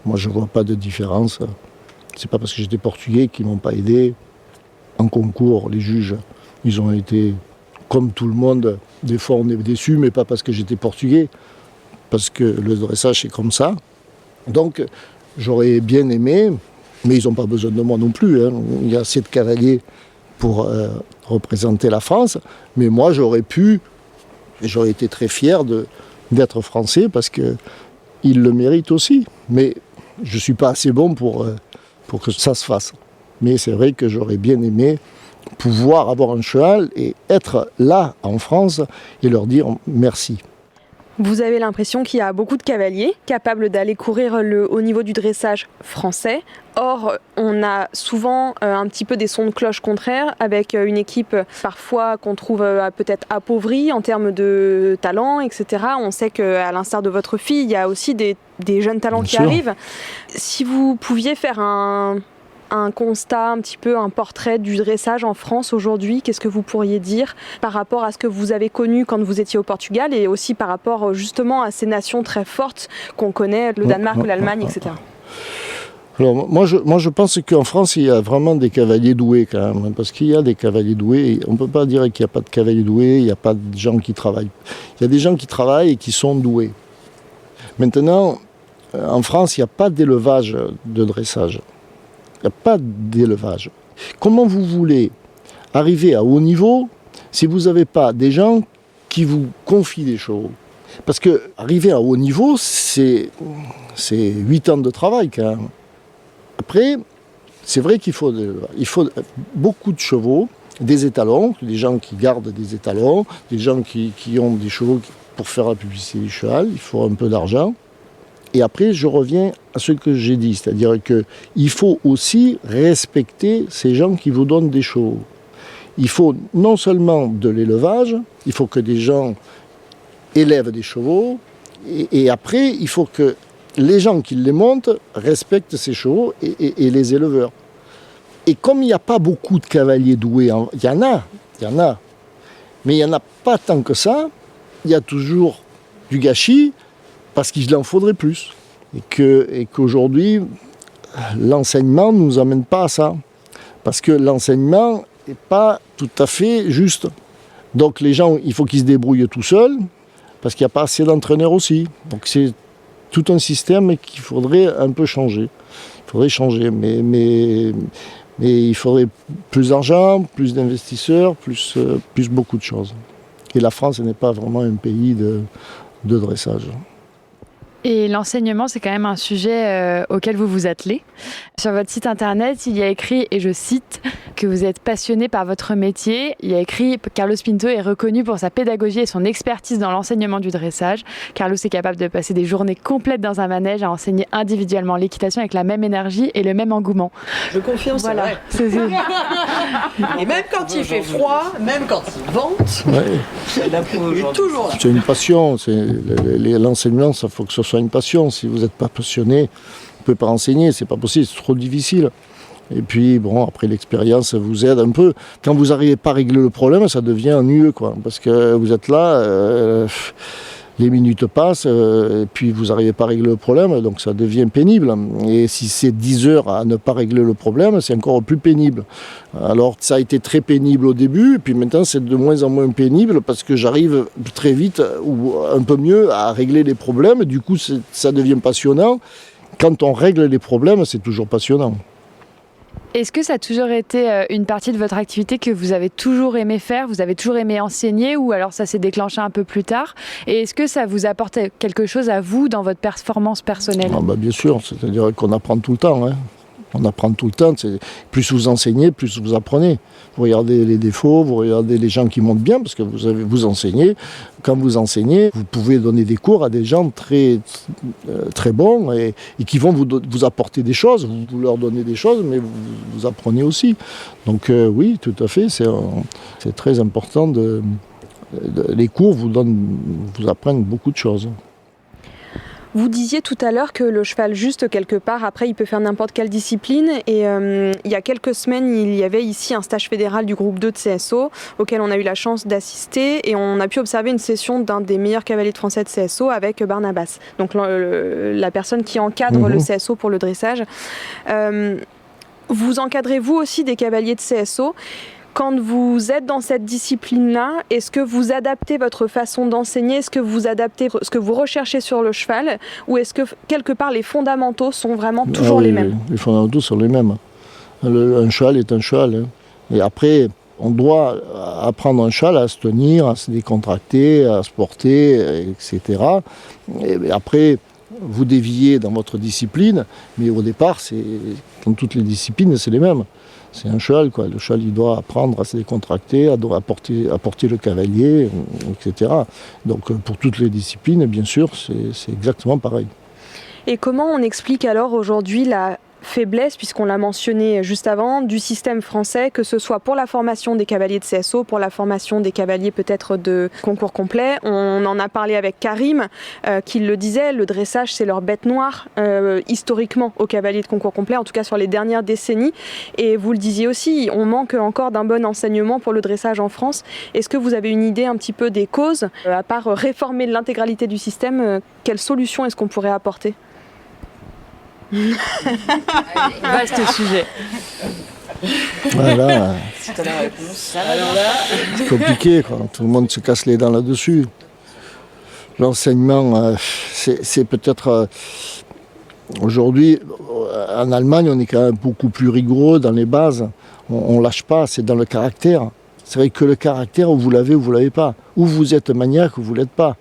moi je ne vois pas de différence. C'est pas parce que j'étais portugais qu'ils ne m'ont pas aidé. En concours, les juges, ils ont été comme tout le monde. Des fois on est déçus, mais pas parce que j'étais portugais, parce que le dressage c'est comme ça. Donc j'aurais bien aimé, mais ils n'ont pas besoin de moi non plus. Hein. Il y a assez de cavaliers pour représenter la France, mais moi j'aurais été très fier d'être français parce qu'ils le méritent aussi. Mais je ne suis pas assez bon pour que ça se fasse. Mais c'est vrai que j'aurais bien aimé pouvoir avoir un cheval et être là en France et leur dire merci. Vous avez l'impression qu'il y a beaucoup de cavaliers capables d'aller courir le haut niveau du dressage français. Or, on a souvent un petit peu des sons de cloche contraires avec une équipe parfois qu'on trouve peut-être appauvrie en termes de talent, etc. On sait qu'à l'instar de votre fille, il y a aussi des jeunes talents qui arrivent. Si vous pouviez faire un constat, un petit peu un portrait du dressage en France aujourd'hui, qu'est-ce que vous pourriez dire par rapport à ce que vous avez connu quand vous étiez au Portugal et aussi par rapport justement à ces nations très fortes qu'on connaît, le Danemark ou l'Allemagne, etc. Alors moi je pense qu'en France il y a vraiment des cavaliers doués quand même, parce qu'il y a des cavaliers doués, on ne peut pas dire qu'il n'y a pas de cavaliers doués, il n'y a pas de gens qui travaillent. Il y a des gens qui travaillent et qui sont doués. Maintenant, en France il n'y a pas d'élevage de dressage. Il n'y a pas d'élevage. Comment vous voulez arriver à haut niveau si vous n'avez pas des gens qui vous confient des chevaux? Parce que arriver à haut niveau, c'est 8 ans de travail quand même. Après, c'est vrai qu'il faut beaucoup de chevaux, des étalons, des gens qui gardent des étalons, des gens qui ont des chevaux pour faire la publicité du cheval, il faut un peu d'argent. Et après, je reviens à ce que j'ai dit, c'est-à-dire qu'il faut aussi respecter ces gens qui vous donnent des chevaux. Il faut non seulement de l'élevage, il faut que des gens élèvent des chevaux, et après, il faut que les gens qui les montent respectent ces chevaux et les éleveurs. Et comme il n'y a pas beaucoup de cavaliers doués, il y en a, mais il n'y en a pas tant que ça, il y a toujours du gâchis, parce qu'il en faudrait plus. Et qu'aujourd'hui, l'enseignement ne nous amène pas à ça. Parce que l'enseignement n'est pas tout à fait juste. Donc les gens, il faut qu'ils se débrouillent tout seuls, parce qu'il n'y a pas assez d'entraîneurs aussi. Donc c'est tout un système qu'il faudrait un peu changer. Il faudrait changer, mais il faudrait plus d'argent, plus d'investisseurs, plus beaucoup de choses. Et la France n'est pas vraiment un pays de dressage. Et l'enseignement, c'est quand même un sujet auquel vous vous attelez. Sur votre site internet, il y a écrit, et je cite, que vous êtes passionné par votre métier. Il y a écrit « Carlos Pinto est reconnu pour sa pédagogie et son expertise dans l'enseignement du dressage. Carlos est capable de passer des journées complètes dans un manège à enseigner individuellement l'équitation avec la même énergie et le même engouement. » Je confirme, voilà. C'est vrai. Et même quand il fait froid, même quand il vente, il est toujours là. C'est une passion. L'enseignement, ça faut que ce soit une passion. Si vous n'êtes pas passionné, vous ne pouvez pas enseigner, c'est pas possible, c'est trop difficile. Et puis, bon, après l'expérience vous aide un peu. Quand vous n'arrivez pas à régler le problème, ça devient ennuyeux, quoi. Parce que vous êtes là, les minutes passent, et puis vous n'arrivez pas à régler le problème, donc ça devient pénible. Et si c'est 10 heures à ne pas régler le problème, c'est encore plus pénible. Alors, ça a été très pénible au début, et puis maintenant, c'est de moins en moins pénible, parce que j'arrive très vite, ou un peu mieux, à régler les problèmes. Du coup, ça devient passionnant. Quand on règle les problèmes, c'est toujours passionnant. Est-ce que ça a toujours été une partie de votre activité que vous avez toujours aimé faire, vous avez toujours aimé enseigner, ou alors ça s'est déclenché un peu plus tard? Et est-ce que ça vous apporte quelque chose à vous dans votre performance personnelle? Bien sûr, c'est-à-dire qu'on apprend tout le temps. On apprend tout le temps. Plus vous enseignez, plus vous apprenez. Vous regardez les défauts, vous regardez les gens qui montent bien, parce que vous enseignez. Quand vous enseignez, vous pouvez donner des cours à des gens très, très bons et qui vont vous apporter des choses. Vous leur donnez des choses, mais vous apprenez aussi. Donc oui, tout à fait, c'est très important. Les cours vous apprennent beaucoup de choses. Vous disiez tout à l'heure que le cheval juste quelque part, après il peut faire n'importe quelle discipline et il y a quelques semaines il y avait ici un stage fédéral du groupe 2 de CSO auquel on a eu la chance d'assister et on a pu observer une session d'un des meilleurs cavaliers de français de CSO avec Barnabas, donc la personne qui encadre le CSO pour le dressage. Vous encadrez vous aussi des cavaliers de CSO. Quand vous êtes dans cette discipline-là, est-ce que vous adaptez votre façon d'enseigner? Est-ce que vous adaptez ce que vous recherchez sur le cheval? Ou est-ce que, quelque part, les fondamentaux sont vraiment toujours les mêmes? Les fondamentaux sont les mêmes. Un cheval est un cheval. Et après, on doit apprendre un cheval à se tenir, à se décontracter, à se porter, etc. Et après, vous déviez dans votre discipline, mais au départ, dans toutes les disciplines, c'est les mêmes. C'est un cheval, quoi. Le cheval, il doit apprendre à se décontracter, à porter le cavalier, etc. Donc, pour toutes les disciplines, bien sûr, c'est exactement pareil. Et comment on explique alors aujourd'hui la faiblesse, puisqu'on l'a mentionné juste avant, du système français, que ce soit pour la formation des cavaliers de CSO, pour la formation des cavaliers peut-être de concours complet? On en a parlé avec Karim, qui le disait, le dressage c'est leur bête noire, historiquement aux cavaliers de concours complet, en tout cas sur les dernières décennies. Et vous le disiez aussi, on manque encore d'un bon enseignement pour le dressage en France. Est-ce que vous avez une idée un petit peu des causes? À part réformer l'intégralité du système, quelle solution est-ce qu'on pourrait apporter? Vaste sujet. Voilà. C'est compliqué, quoi. Tout le monde se casse les dents là-dessus. L'enseignement, c'est peut-être... aujourd'hui, en Allemagne, on est quand même beaucoup plus rigoureux dans les bases. On lâche pas, c'est dans le caractère. C'est vrai que le caractère, vous l'avez ou vous l'avez pas. Ou vous êtes maniaque ou vous l'êtes pas.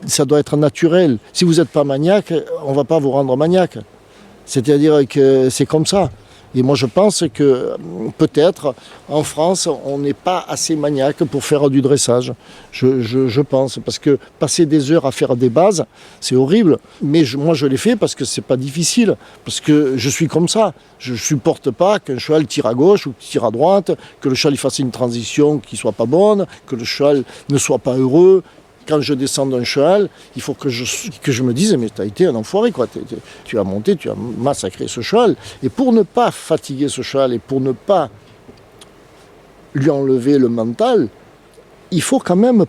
Ça doit être naturel. Si vous n'êtes pas maniaque, on ne va pas vous rendre maniaque. C'est-à-dire que c'est comme ça. Et moi je pense que peut-être en France on n'est pas assez maniaque pour faire du dressage. Je pense, parce que passer des heures à faire des bases, c'est horrible. Mais moi je l'ai fait parce que c'est pas difficile, parce que je suis comme ça. Je supporte pas qu'un cheval tire à gauche ou tire à droite, que le cheval il fasse une transition qui soit pas bonne, que le cheval ne soit pas heureux. Quand je descends d'un cheval, il faut que je me dise, mais tu as été un enfoiré, quoi. Tu as monté, tu as massacré ce cheval. Et pour ne pas fatiguer ce cheval et pour ne pas lui enlever le mental, il faut quand même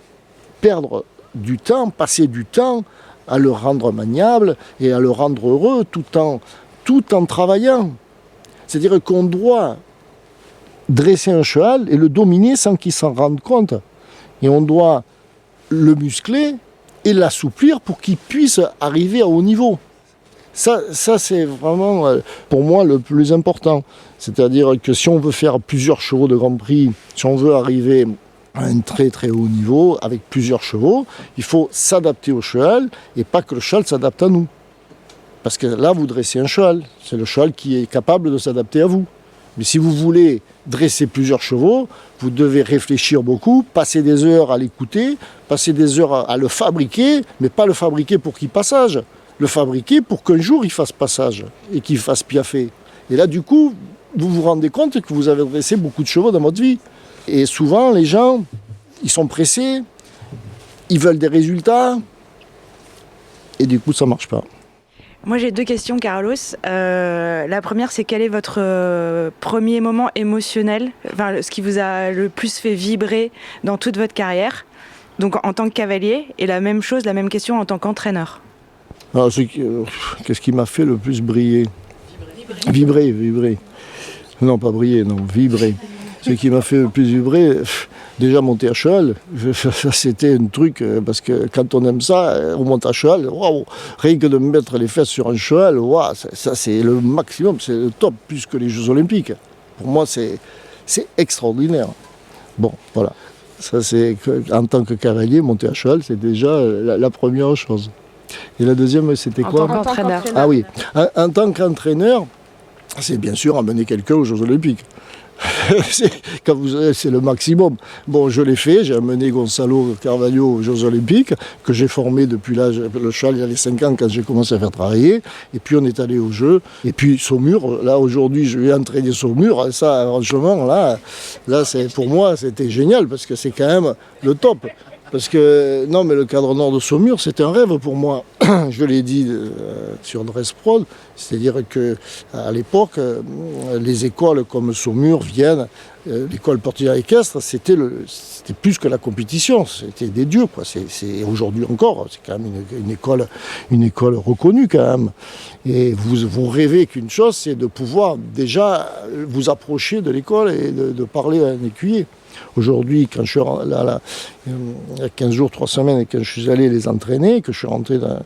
perdre du temps, passer du temps à le rendre maniable et à le rendre heureux, tout tout en travaillant. C'est-à-dire qu'on doit dresser un cheval et le dominer sans qu'il s'en rende compte. Et on doit le muscler et l'assouplir pour qu'il puisse arriver à haut niveau. Ça c'est vraiment, pour moi, le plus important. C'est-à-dire que si on veut faire plusieurs chevaux de Grand Prix, si on veut arriver à un très très haut niveau avec plusieurs chevaux, il faut s'adapter au cheval et pas que le cheval s'adapte à nous. Parce que là, vous dressez un cheval. C'est le cheval qui est capable de s'adapter à vous. Mais si vous voulez dresser plusieurs chevaux, vous devez réfléchir beaucoup, passer des heures à l'écouter, passer des heures à le fabriquer, mais pas le fabriquer pour qu'il passage. Le fabriquer pour qu'un jour il fasse passage et qu'il fasse piaffer. Et là, du coup, vous vous rendez compte que vous avez dressé beaucoup de chevaux dans votre vie. Et souvent, les gens, ils sont pressés, ils veulent des résultats, et du coup, ça ne marche pas. Moi, j'ai 2 questions, Carlos. La première, c'est quel est votre premier moment émotionnel, ce qui vous a le plus fait vibrer dans toute votre carrière, donc en tant que cavalier, et la même question en tant qu'entraîneur. Alors, qu'est-ce qui m'a fait le plus briller ? Vibrer. Non, pas briller, non, vibrer. Ce qui m'a fait le plus vibrer, déjà monter à cheval, c'était un truc, parce que quand on aime ça, on monte à cheval, waouh, rien que de mettre les fesses sur un cheval, waouh, ça c'est le maximum, c'est le top, plus que les Jeux Olympiques. Pour moi, c'est extraordinaire. Bon, voilà. Ça, c'est en tant que cavalier, monter à cheval, c'est déjà la première chose. Et la deuxième, c'était quoi ? En tant qu'entraîneur. Ah oui, en tant qu'entraîneur, c'est bien sûr amener quelqu'un aux Jeux Olympiques. C'est le maximum. Bon, je l'ai fait, j'ai amené Gonzalo Carvalho aux Jeux Olympiques, que j'ai formé depuis l'âge, le cheval il y avait 5 ans quand j'ai commencé à faire travailler, et puis on est allé aux Jeux, et puis Saumur, là aujourd'hui je vais entraîner Saumur, ça franchement, là pour moi c'était génial, parce que c'est quand même le top. Parce que, non, mais le cadre nord de Saumur, c'était un rêve pour moi. Je l'ai dit sur Dressprod, c'est-à-dire qu'à l'époque, les écoles comme Saumur, Vienne, l'école portuaire équestre, c'était plus que la compétition, c'était des dieux, quoi. C'est aujourd'hui encore, c'est quand même une école reconnue quand même. Et vous rêvez qu'une chose, c'est de pouvoir déjà vous approcher de l'école et de parler à un écuyer. Aujourd'hui, quand je suis là, il y a 15 jours, 3 semaines, et quand je suis allé les entraîner, que je suis rentré dans...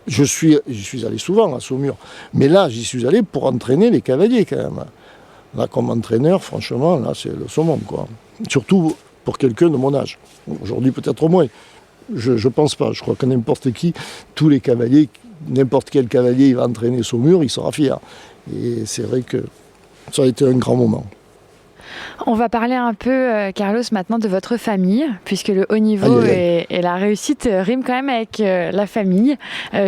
J'y suis allé souvent à Saumur, mais là, j'y suis allé pour entraîner les cavaliers quand même. Là, comme entraîneur, franchement, là, c'est le summum, quoi. Surtout pour quelqu'un de mon âge. Aujourd'hui, peut-être moins. Je pense pas. Je crois que n'importe qui, tous les cavaliers, n'importe quel cavalier, il va entraîner Saumur, il sera fier. Et c'est vrai que ça a été un grand moment. On va parler un peu, Carlos, maintenant de votre famille, puisque le haut niveau et la réussite riment quand même avec la famille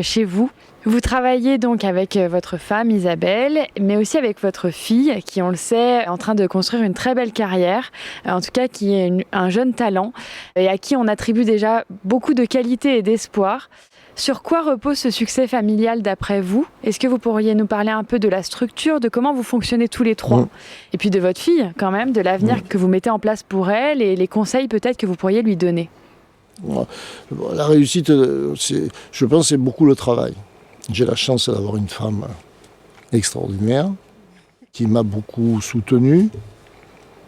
chez vous. Vous travaillez donc avec votre femme Isabelle, mais aussi avec votre fille, qui, on le sait, est en train de construire une très belle carrière, en tout cas qui est un jeune talent, et à qui on attribue déjà beaucoup de qualités et d'espoir. Sur quoi repose ce succès familial d'après vous ? Est-ce que vous pourriez nous parler un peu de la structure, de comment vous fonctionnez tous les trois ? Et puis de votre fille quand même, de l'avenir que vous mettez en place pour elle et les conseils peut-être que vous pourriez lui donner. La réussite, je pense, c'est beaucoup le travail. J'ai la chance d'avoir une femme extraordinaire qui m'a beaucoup soutenu,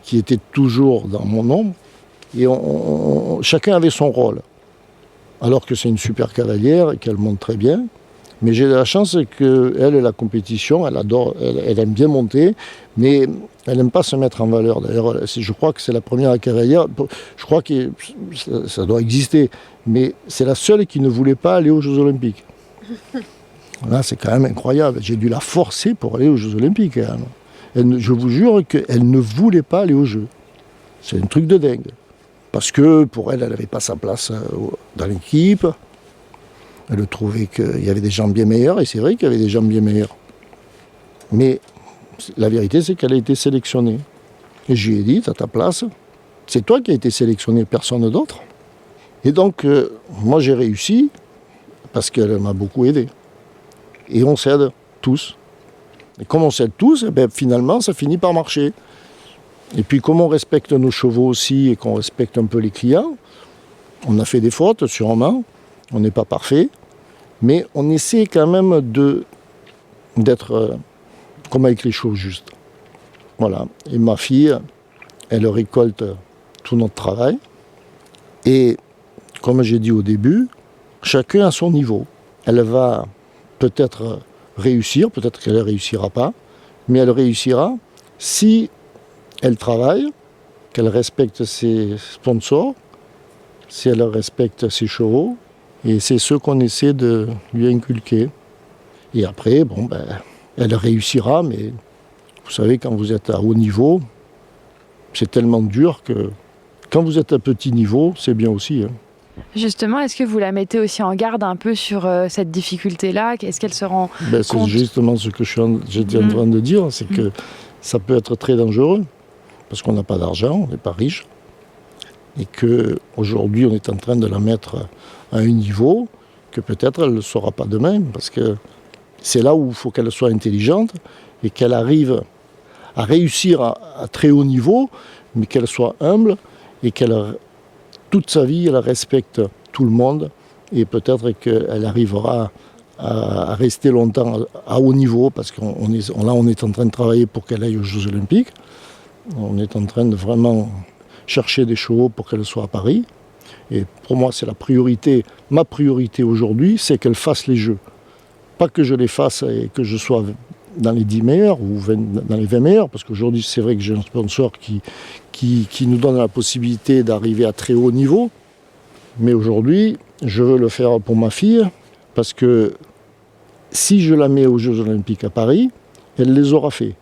qui était toujours dans mon ombre. Et chacun avait son rôle. Alors que c'est une super cavalière et qu'elle monte très bien. Mais j'ai la chance qu'elle, la compétition, elle adore, elle aime bien monter, mais elle n'aime pas se mettre en valeur. D'ailleurs, je crois que c'est la première cavalière, je crois que ça doit exister, mais c'est la seule qui ne voulait pas aller aux Jeux Olympiques. Là, c'est quand même incroyable. J'ai dû la forcer pour aller aux Jeux Olympiques. Je vous jure qu'elle ne voulait pas aller aux Jeux. C'est un truc de dingue. Parce que pour elle, elle n'avait pas sa place dans l'équipe. Elle trouvait qu'il y avait des gens bien meilleurs, et c'est vrai qu'il y avait des gens bien meilleurs. Mais la vérité, c'est qu'elle a été sélectionnée. Et je lui ai dit, à ta place, c'est toi qui as été sélectionné, personne d'autre. Et donc, moi j'ai réussi, parce qu'elle m'a beaucoup aidé. Et on s'aide tous. Et comme on s'aide tous, finalement, ça finit par marcher. Et puis comme on respecte nos chevaux aussi et qu'on respecte un peu les clients, on a fait des fautes sûrement, on n'est pas parfait, mais on essaie quand même d'être comme avec les choses justes. Voilà. Et ma fille, elle récolte tout notre travail. Et comme j'ai dit au début, chacun à son niveau. Elle va peut-être réussir, peut-être qu'elle ne réussira pas, mais elle réussira si elle travaille, qu'elle respecte ses sponsors, si elle respecte ses chevaux. Et c'est ce qu'on essaie de lui inculquer. Et après, elle réussira, mais vous savez, quand vous êtes à haut niveau, c'est tellement dur que quand vous êtes à petit niveau, c'est bien aussi. Justement, est-ce que vous la mettez aussi en garde un peu sur cette difficulté-là? Est-ce qu'elle se rend compte? C'est justement ce que j'étais en train de dire, c'est que ça peut être très dangereux, parce qu'on n'a pas d'argent, on n'est pas riche, et qu'aujourd'hui on est en train de la mettre à un niveau que peut-être elle ne le saura pas demain, parce que c'est là où il faut qu'elle soit intelligente et qu'elle arrive à réussir à très haut niveau, mais qu'elle soit humble et qu'elle, toute sa vie, elle respecte tout le monde et peut-être qu'elle arrivera à rester longtemps à haut niveau, parce qu'on est en train de travailler pour qu'elle aille aux Jeux Olympiques. On est en train de vraiment chercher des chevaux pour qu'elle soit à Paris. Et pour moi, c'est la priorité. Ma priorité aujourd'hui, c'est qu'elle fasse les Jeux. Pas que je les fasse et que je sois dans les 10 meilleurs ou dans les 20 meilleurs, parce qu'aujourd'hui, c'est vrai que j'ai un sponsor qui nous donne la possibilité d'arriver à très haut niveau. Mais aujourd'hui, je veux le faire pour ma fille, parce que si je la mets aux Jeux Olympiques à Paris, elle les aura fait.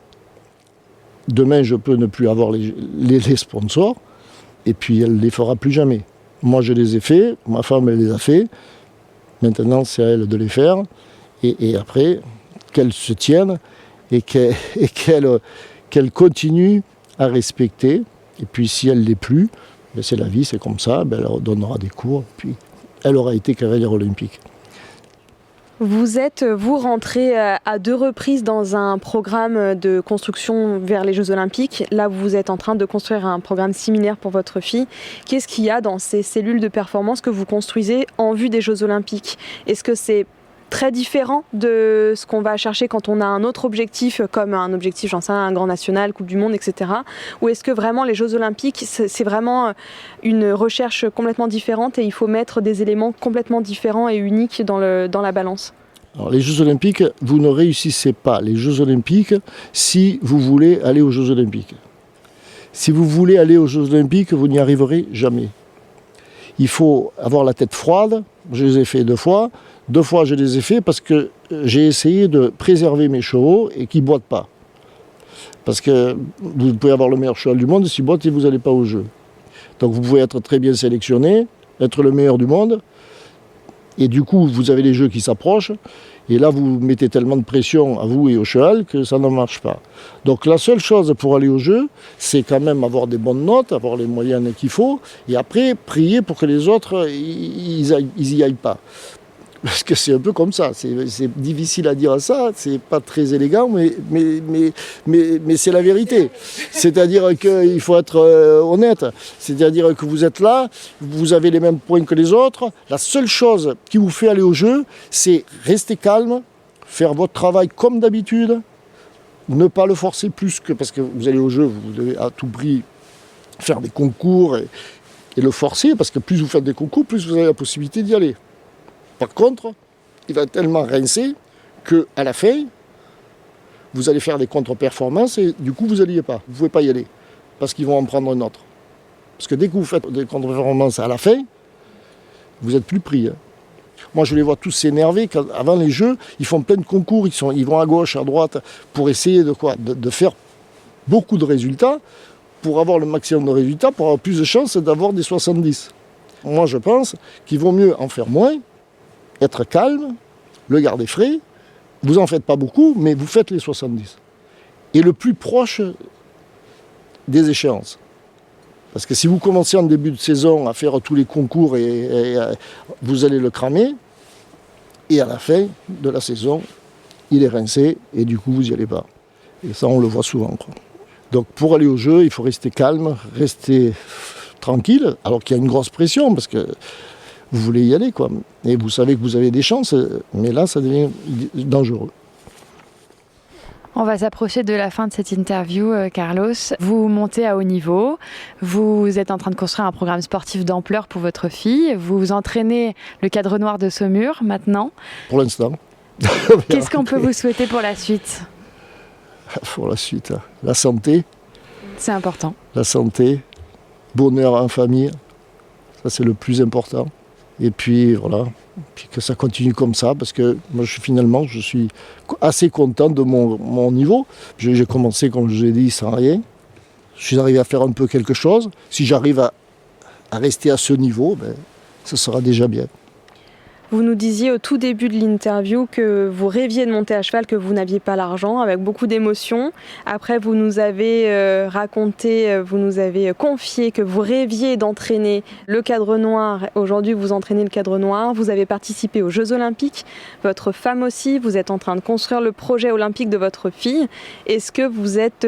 Demain, je peux ne plus avoir les sponsors, et puis elle ne les fera plus jamais. Moi, je les ai faits, ma femme, elle les a fait. Maintenant, c'est à elle de les faire. Et après, qu'elle se tienne et qu'elle continue à respecter. Et puis, si elle ne l'est plus, c'est la vie, c'est comme ça, elle donnera des cours. Puis, elle aura été cavalière olympique. Vous rentrez à 2 reprises dans un programme de construction vers les Jeux Olympiques. Là, vous êtes en train de construire un programme similaire pour votre fille. Qu'est-ce qu'il y a dans ces cellules de performance que vous construisez en vue des Jeux Olympiques? Est-ce que c'est très différent de ce qu'on va chercher quand on a un autre objectif, comme un objectif, j'en sais rien, un grand national, Coupe du Monde, etc. Ou est-ce que vraiment les Jeux Olympiques, c'est vraiment une recherche complètement différente et il faut mettre des éléments complètement différents et uniques dans la balance? Alors, les Jeux Olympiques, vous ne réussissez pas les Jeux Olympiques si vous voulez aller aux Jeux Olympiques. Si vous voulez aller aux Jeux Olympiques, vous n'y arriverez jamais. Il faut avoir la tête froide. Je les ai fait 2 fois. 2 fois, je les ai fait parce que j'ai essayé de préserver mes chevaux et qu'ils ne boitent pas. Parce que vous pouvez avoir le meilleur cheval du monde, s'il boite, vous n'allez pas au jeu. Donc vous pouvez être très bien sélectionné, être le meilleur du monde, et du coup, vous avez les jeux qui s'approchent, et là, vous mettez tellement de pression à vous et au cheval que ça ne marche pas. Donc la seule chose pour aller au jeu, c'est quand même avoir des bonnes notes, avoir les moyennes qu'il faut, et après, prier pour que les autres, ils y aillent pas. Parce que c'est un peu comme ça, c'est difficile à dire ça, c'est pas très élégant, mais c'est la vérité. C'est-à-dire qu'il faut être honnête, c'est-à-dire que vous êtes là, vous avez les mêmes points que les autres, la seule chose qui vous fait aller au jeu, c'est rester calme, faire votre travail comme d'habitude, ne pas le forcer plus que, parce que vous allez au jeu, vous devez à tout prix faire des concours et le forcer, parce que plus vous faites des concours, plus vous avez la possibilité d'y aller. Par contre, il va tellement rincer qu'à la fin, vous allez faire des contre-performances et du coup, vous n'alliez pas. Vous ne pouvez pas y aller parce qu'ils vont en prendre un autre. Parce que dès que vous faites des contre-performances à la fin, vous n'êtes plus pris. Moi, je les vois tous s'énerver. Avant les Jeux, ils font plein de concours, ils vont à gauche, à droite, pour essayer de faire beaucoup de résultats, pour avoir le maximum de résultats, pour avoir plus de chances d'avoir des 70. Moi, je pense qu'il vaut mieux en faire moins, être calme, le garder frais, vous en faites pas beaucoup, mais vous faites les 70. Et le plus proche des échéances. Parce que si vous commencez en début de saison à faire tous les concours, et vous allez le cramer, et à la fin de la saison, il est rincé, et du coup, vous n'y allez pas. Et ça, on le voit souvent, quoi. Donc pour aller au jeu, il faut rester calme, rester tranquille, alors qu'il y a une grosse pression, parce que vous voulez y aller, quoi. Et vous savez que vous avez des chances, mais là, ça devient dangereux. On va s'approcher de la fin de cette interview, Carlos. Vous montez à haut niveau, vous êtes en train de construire un programme sportif d'ampleur pour votre fille, vous entraînez le Cadre Noir de Saumur maintenant. Pour l'instant. Qu'est-ce qu'on peut vous souhaiter pour la suite ? Pour la suite, la santé. C'est important. La santé, bonheur en famille, ça c'est le plus important. Et puis voilà, puis que ça continue comme ça, parce que moi je suis assez content de mon niveau. J'ai commencé, comme je l'ai dit, sans rien. Je suis arrivé à faire un peu quelque chose. Si j'arrive à rester à ce niveau, ce sera déjà bien. Vous nous disiez au tout début de l'interview que vous rêviez de monter à cheval, que vous n'aviez pas l'argent, avec beaucoup d'émotions. Après, vous nous avez vous nous avez confié que vous rêviez d'entraîner le Cadre Noir. Aujourd'hui, vous entraînez le Cadre Noir. Vous avez participé aux Jeux Olympiques. Votre femme aussi. Vous êtes en train de construire le projet olympique de votre fille. Est-ce que vous êtes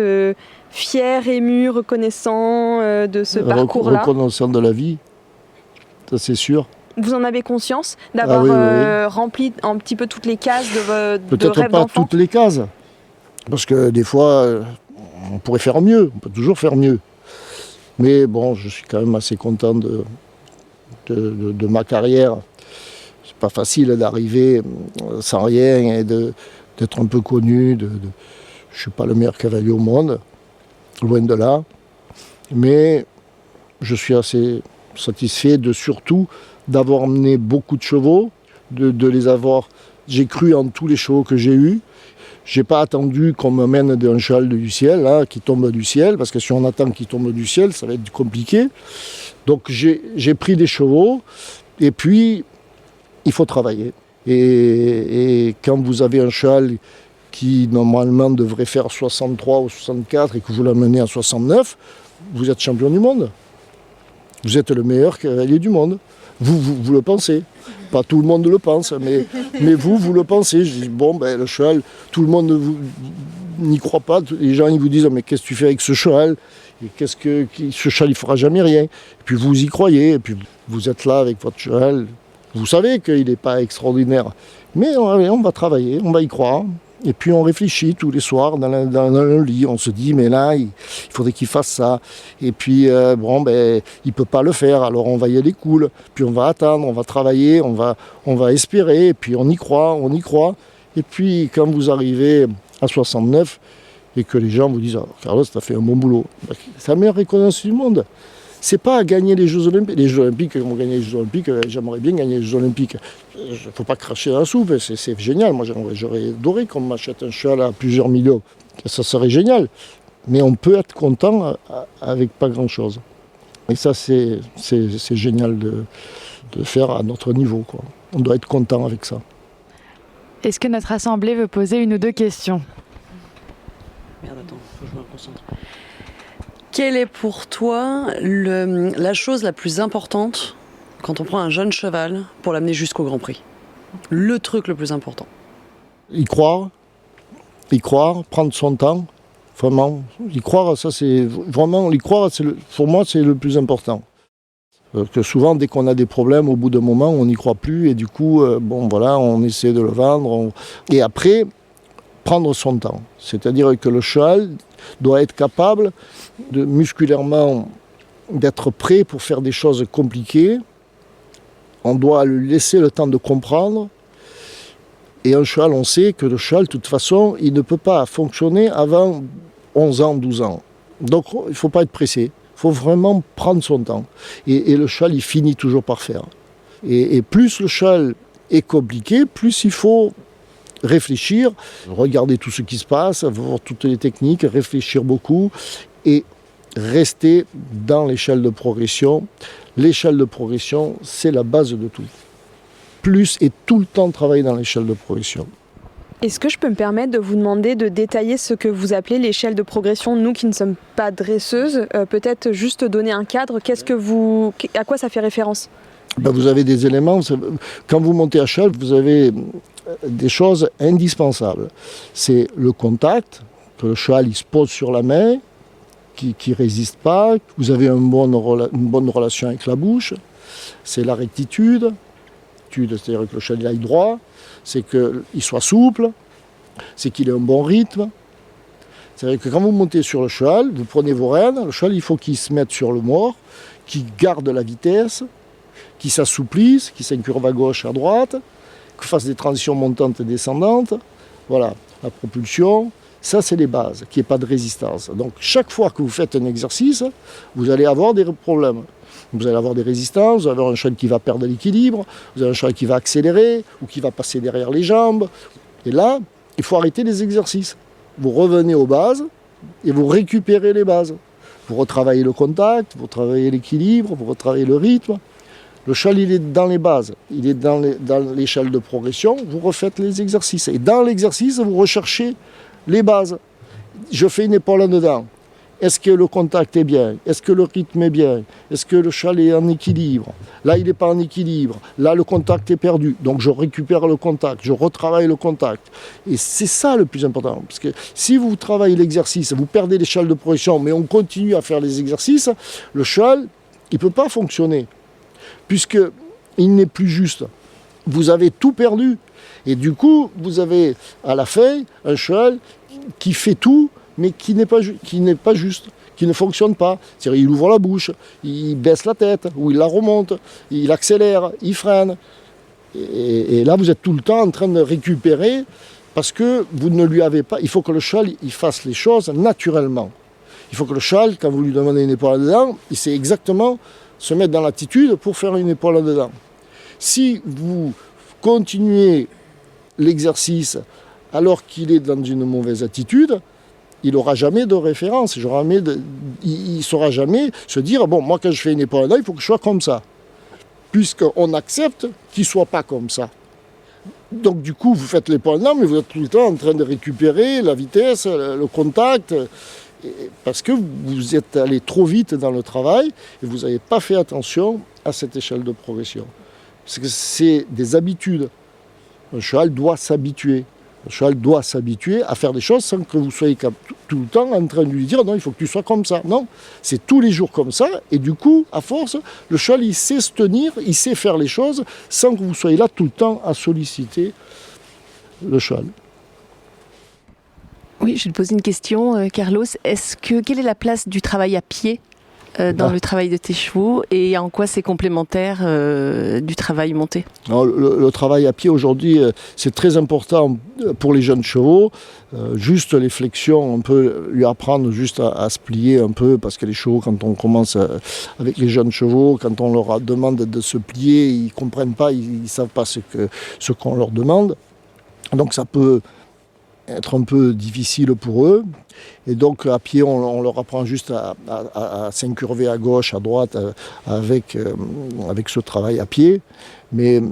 fier, ému, reconnaissant de ce parcours-là ? Reconnaissant de la vie, ça c'est sûr. Vous en avez conscience d'avoir rempli un petit peu toutes les cases de rêve d'enfant ? Peut-être pas toutes les cases, parce que des fois, on pourrait faire mieux, on peut toujours faire mieux. Mais bon, je suis quand même assez content de ma carrière. C'est pas facile d'arriver sans rien et d'être un peu connu. Je ne suis pas le meilleur cavalier au monde, loin de là. Mais je suis assez satisfait surtout d'avoir emmené beaucoup de chevaux, de les avoir. J'ai cru en tous les chevaux que j'ai eus. Je n'ai pas attendu qu'on me mène d'un cheval du ciel, qui tombe du ciel, parce que si on attend qu'il tombe du ciel, ça va être compliqué. Donc j'ai pris des chevaux, et puis il faut travailler. Et quand vous avez un cheval qui normalement devrait faire 63 ou 64 et que vous l'amenez à 69, vous êtes champion du monde. Vous êtes le meilleur cavalier du monde. Vous le pensez. Pas tout le monde le pense, mais vous le pensez. Je dis, le cheval, tout le monde n'y croit pas. Les gens ils vous disent, mais qu'est-ce que tu fais avec ce cheval ? Et ce cheval, il ne fera jamais rien. Et puis vous y croyez, et puis vous êtes là avec votre cheval. Vous savez qu'il n'est pas extraordinaire. Mais on va travailler, on va y croire. Et puis on réfléchit tous les soirs dans le lit, on se dit mais là il faudrait qu'il fasse ça. Et puis il ne peut pas le faire, alors on va y aller cool. Puis on va attendre, on va travailler, on va espérer, et puis on y croit. Et puis quand vous arrivez à 69 et que les gens vous disent Carlos, tu as fait un bon boulot, c'est la meilleure reconnaissance du monde. C'est pas à gagner les Jeux Olympiques. Les Jeux Olympiques, vont gagner les Jeux Olympiques, j'aimerais bien gagner les Jeux Olympiques. Il ne faut pas cracher dans la soupe, c'est génial. Moi, j'aurais adoré qu'on m'achète un cheval à plusieurs millions. Ça serait génial. Mais on peut être content avec pas grand-chose. Et ça, c'est génial de faire à notre niveau, quoi. On doit être content avec ça. Est-ce que notre assemblée veut poser une ou deux questions ? Merde, attends, faut que je me concentre. Quelle est pour toi la chose la plus importante quand on prend un jeune cheval pour l'amener jusqu'au Grand Prix ? Le truc le plus important. Y croire, prendre son temps, vraiment. Y croire, ça c'est vraiment, y croire, pour moi c'est le plus important. Que souvent, dès qu'on a des problèmes, au bout d'un moment, on n'y croit plus et du coup, on essaie de le vendre. Et après, prendre son temps. C'est-à-dire que le cheval doit être capable musculairement d'être prêt pour faire des choses compliquées. On doit lui laisser le temps de comprendre. Et un cheval, on sait que le cheval, de toute façon, il ne peut pas fonctionner avant 11 ans, 12 ans. Donc, il ne faut pas être pressé. Il faut vraiment prendre son temps. Et le cheval, il finit toujours par faire. Et plus le cheval est compliqué, plus il faut réfléchir, regarder tout ce qui se passe, voir toutes les techniques, réfléchir beaucoup et rester dans l'échelle de progression. L'échelle de progression, c'est la base de tout. Plus et tout le temps travailler dans l'échelle de progression. Est-ce que je peux me permettre de vous demander de détailler ce que vous appelez l'échelle de progression, nous qui ne sommes pas dresseuses, peut-être juste donner un cadre, à quoi ça fait référence ? Vous avez des éléments, quand vous montez à cheval, vous avez des choses indispensables. C'est le contact, que le cheval il se pose sur la main, qui ne résiste pas. Vous avez une bonne relation avec la bouche. C'est la rectitude, c'est-à-dire que le cheval aille droit. C'est qu'il soit souple, c'est qu'il ait un bon rythme. C'est-à-dire que quand vous montez sur le cheval, vous prenez vos rênes, le cheval il faut qu'il se mette sur le mort, qu'il garde la vitesse, qu'il s'assouplisse, qu'il s'incurve à gauche, à droite, qu'il fasse des transitions montantes et descendantes. Voilà, la propulsion, ça c'est les bases, qu'il n'y ait pas de résistance. Donc chaque fois que vous faites un exercice, vous allez avoir des problèmes. Vous allez avoir des résistances, vous allez avoir un cheval qui va perdre l'équilibre, vous avez un cheval qui va accélérer ou qui va passer derrière les jambes. Et là, il faut arrêter les exercices. Vous revenez aux bases et vous récupérez les bases. Vous retravaillez le contact, vous retravaillez l'équilibre, vous retravaillez le rythme. Le cheval, il est dans les bases, il est dans l'échelle de progression, vous refaites les exercices. Et dans l'exercice, vous recherchez les bases. Je fais une épaule en dedans. Est-ce que le contact est bien? Est-ce que le rythme est bien? Est-ce que le cheval est en équilibre? Là, il n'est pas en équilibre. Là, le contact est perdu. Donc, je récupère le contact, je retravaille le contact. Et c'est ça le plus important. Parce que si vous travaillez l'exercice, vous perdez l'échelle de progression, mais on continue à faire les exercices, le cheval, il ne peut pas fonctionner. Puisqu'il n'est plus juste. Vous avez tout perdu. Et du coup, vous avez à la fin un cheval qui fait tout, mais qui n'est pas juste, qui ne fonctionne pas. C'est-à-dire, il ouvre la bouche, il baisse la tête, ou il la remonte, il accélère, il freine. Et là, vous êtes tout le temps en train de récupérer, parce que vous ne lui avez pas... Il faut que le cheval il fasse les choses naturellement. Il faut que le cheval, quand vous lui demandez une épaule dedans, il sait exactement se mettre dans l'attitude pour faire une épaule dedans. Si vous continuez l'exercice alors qu'il est dans une mauvaise attitude, il n'aura jamais de référence, il ne saura jamais se dire, bon, moi quand je fais une épaule dedans, il faut que je sois comme ça. Puisqu'on accepte qu'il ne soit pas comme ça. Donc du coup, vous faites l'épaule dedans, mais vous êtes tout le temps en train de récupérer la vitesse, le contact, parce que vous êtes allé trop vite dans le travail et vous n'avez pas fait attention à cette échelle de progression. Parce que c'est des habitudes. Un cheval doit s'habituer. Un cheval doit s'habituer à faire des choses sans que vous soyez tout le temps en train de lui dire non, il faut que tu sois comme ça. Non, c'est tous les jours comme ça. Et du coup, à force, le cheval, il sait se tenir, il sait faire les choses sans que vous soyez là tout le temps à solliciter le cheval. Oui, je vais te poser une question, Carlos. Quelle est la place du travail à pied dans le travail de tes chevaux et en quoi c'est complémentaire du travail monté? Alors, le travail à pied aujourd'hui, c'est très important pour les jeunes chevaux. Juste les flexions, on peut lui apprendre juste à se plier un peu, parce que les chevaux, quand on commence avec les jeunes chevaux, quand on leur demande de se plier, ils ne comprennent pas, ils ne savent pas ce qu'on leur demande. Donc ça peut être un peu difficile pour eux. Et donc à pied, on leur apprend juste à s'incurver à gauche, à droite, avec ce travail à pied. Mais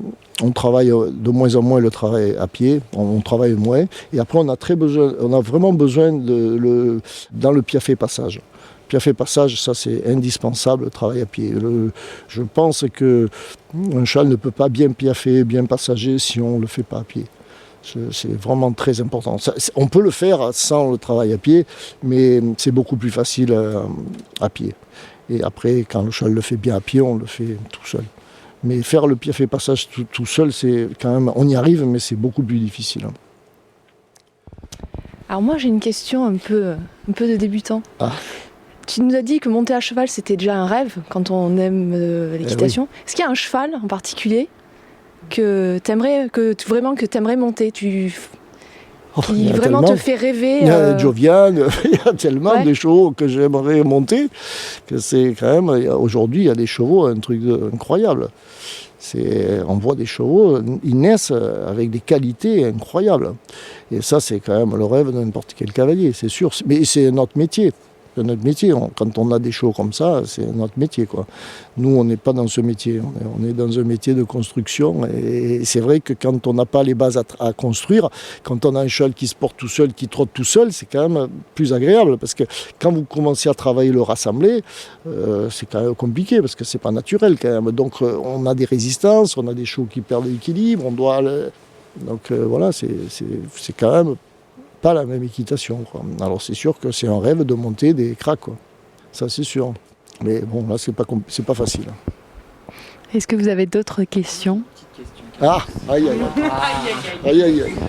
on travaille de moins en moins le travail à pied, on travaille moins. Et après, on a vraiment besoin dans le piaffe passage. Piaffe passage, ça c'est indispensable, le travail à pied. Je pense qu'un cheval ne peut pas bien piaffer, bien passager si on ne le fait pas à pied. C'est vraiment très important. On peut le faire sans le travail à pied, mais c'est beaucoup plus facile à pied. Et après, quand le cheval le fait bien à pied, on le fait tout seul. Mais faire le piaffe passage tout seul, c'est quand même, on y arrive, mais c'est beaucoup plus difficile. Alors moi, j'ai une question un peu de débutant. Ah. Tu nous as dit que monter à cheval, c'était déjà un rêve quand on aime l'équitation. Oui. Est-ce qu'il y a un cheval en particulier que t'aimerais monter, qui vraiment te fait rêver? Il y a Jovian, il y a tellement de chevaux que j'aimerais monter, que c'est quand même, aujourd'hui il y a des chevaux, un truc incroyable. On voit des chevaux, ils naissent avec des qualités incroyables. Et ça c'est quand même le rêve de n'importe quel cavalier, c'est sûr. Mais c'est notre métier. C'est notre métier. Quand on a des chevaux comme ça, c'est notre métier, quoi. Nous, on n'est pas dans ce métier. On est dans un métier de construction. Et c'est vrai que quand on n'a pas les bases à construire, quand on a un cheval qui se porte tout seul, qui trotte tout seul, c'est quand même plus agréable. Parce que quand vous commencez à travailler le rassemblé, c'est quand même compliqué, parce que c'est pas naturel quand même. Donc on a des résistances, on a des chevaux qui perdent l'équilibre, Donc voilà, c'est quand même pas la même équitation, quoi. Alors c'est sûr que c'est un rêve de monter des cracks, quoi. Ça c'est sûr. Mais bon, là c'est pas facile. Est-ce que vous avez d'autres questions? Ah, aïe.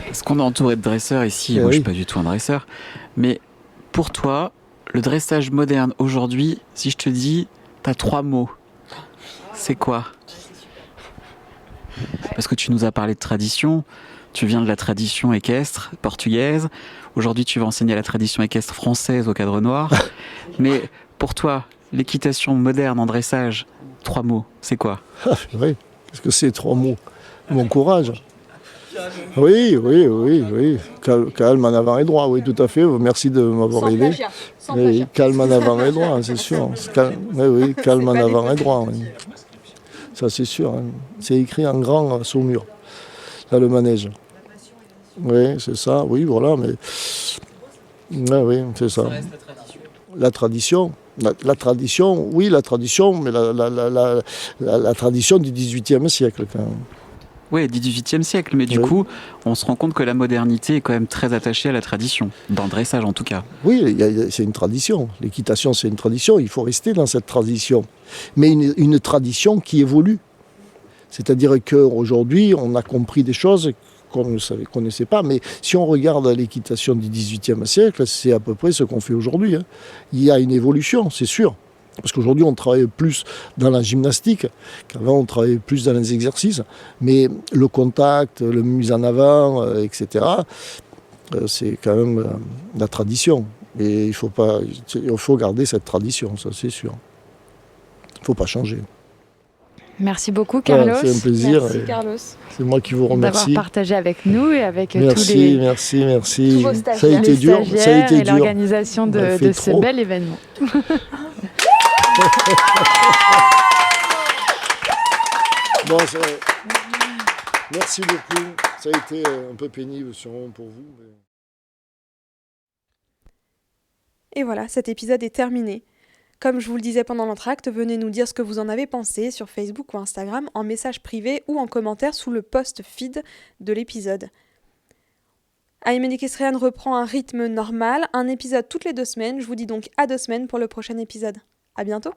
Est-ce qu'on est entouré de dresseurs ici? Moi je suis pas du tout un dresseur. Mais pour toi, le dressage moderne aujourd'hui, si je te dis, t'as 3 mots, c'est quoi ? Parce que tu nous as parlé de tradition, tu viens de la tradition équestre portugaise, aujourd'hui tu vas enseigner la tradition équestre française au Cadre Noir, mais pour toi, l'équitation moderne en dressage, 3 mots, c'est quoi ? Oui, qu'est-ce que c'est 3 mots ? Mon courage. Oui. Calme en avant et droit, oui, tout à fait. Merci de m'avoir aidé. Oui, calme en avant et droit, c'est sûr. Oui, calme en avant et droit. Oui. Ça, c'est sûr. Hein. C'est écrit en grand sur le mur, là, le manège. Oui, c'est ça. Oui, voilà, mais... Oui, c'est ça. La tradition. La tradition, oui, la tradition, mais la tradition du XVIIIe siècle, quand même. Oui, du XVIIIe siècle, mais du coup, on se rend compte que la modernité est quand même très attachée à la tradition, dans le dressage en tout cas. Oui, c'est une tradition. L'équitation, c'est une tradition. Il faut rester dans cette tradition. Mais une tradition qui évolue. C'est-à-dire qu'aujourd'hui, on a compris des choses qu'on ne connaissait pas. Mais si on regarde l'équitation du XVIIIe siècle, c'est à peu près ce qu'on fait aujourd'hui. Hein. Il y a une évolution, c'est sûr. Parce qu'aujourd'hui, on travaille plus dans la gymnastique, qu'avant, on travaillait plus dans les exercices. Mais le contact, la mise en avant, etc., c'est quand même la tradition. Et il faut garder cette tradition, ça c'est sûr. Il ne faut pas changer. Merci beaucoup, Carlos. C'est un plaisir. Merci, Carlos. C'est moi qui vous remercie. D'avoir partagé avec nous et avec merci. tous vos stagiaires, ça a été dur. Et l'organisation de ce bel événement. Bon, merci beaucoup. Ça a été un peu pénible sûrement pour vous. Mais... Et voilà, cet épisode est terminé. Comme je vous le disais pendant l'entracte, venez nous dire ce que vous en avez pensé sur Facebook ou Instagram en message privé ou en commentaire sous le post feed de l'épisode. Aïmen Equestrian reprend un rythme normal, un épisode toutes les 2 semaines. Je vous dis donc à 2 semaines pour le prochain épisode. À bientôt!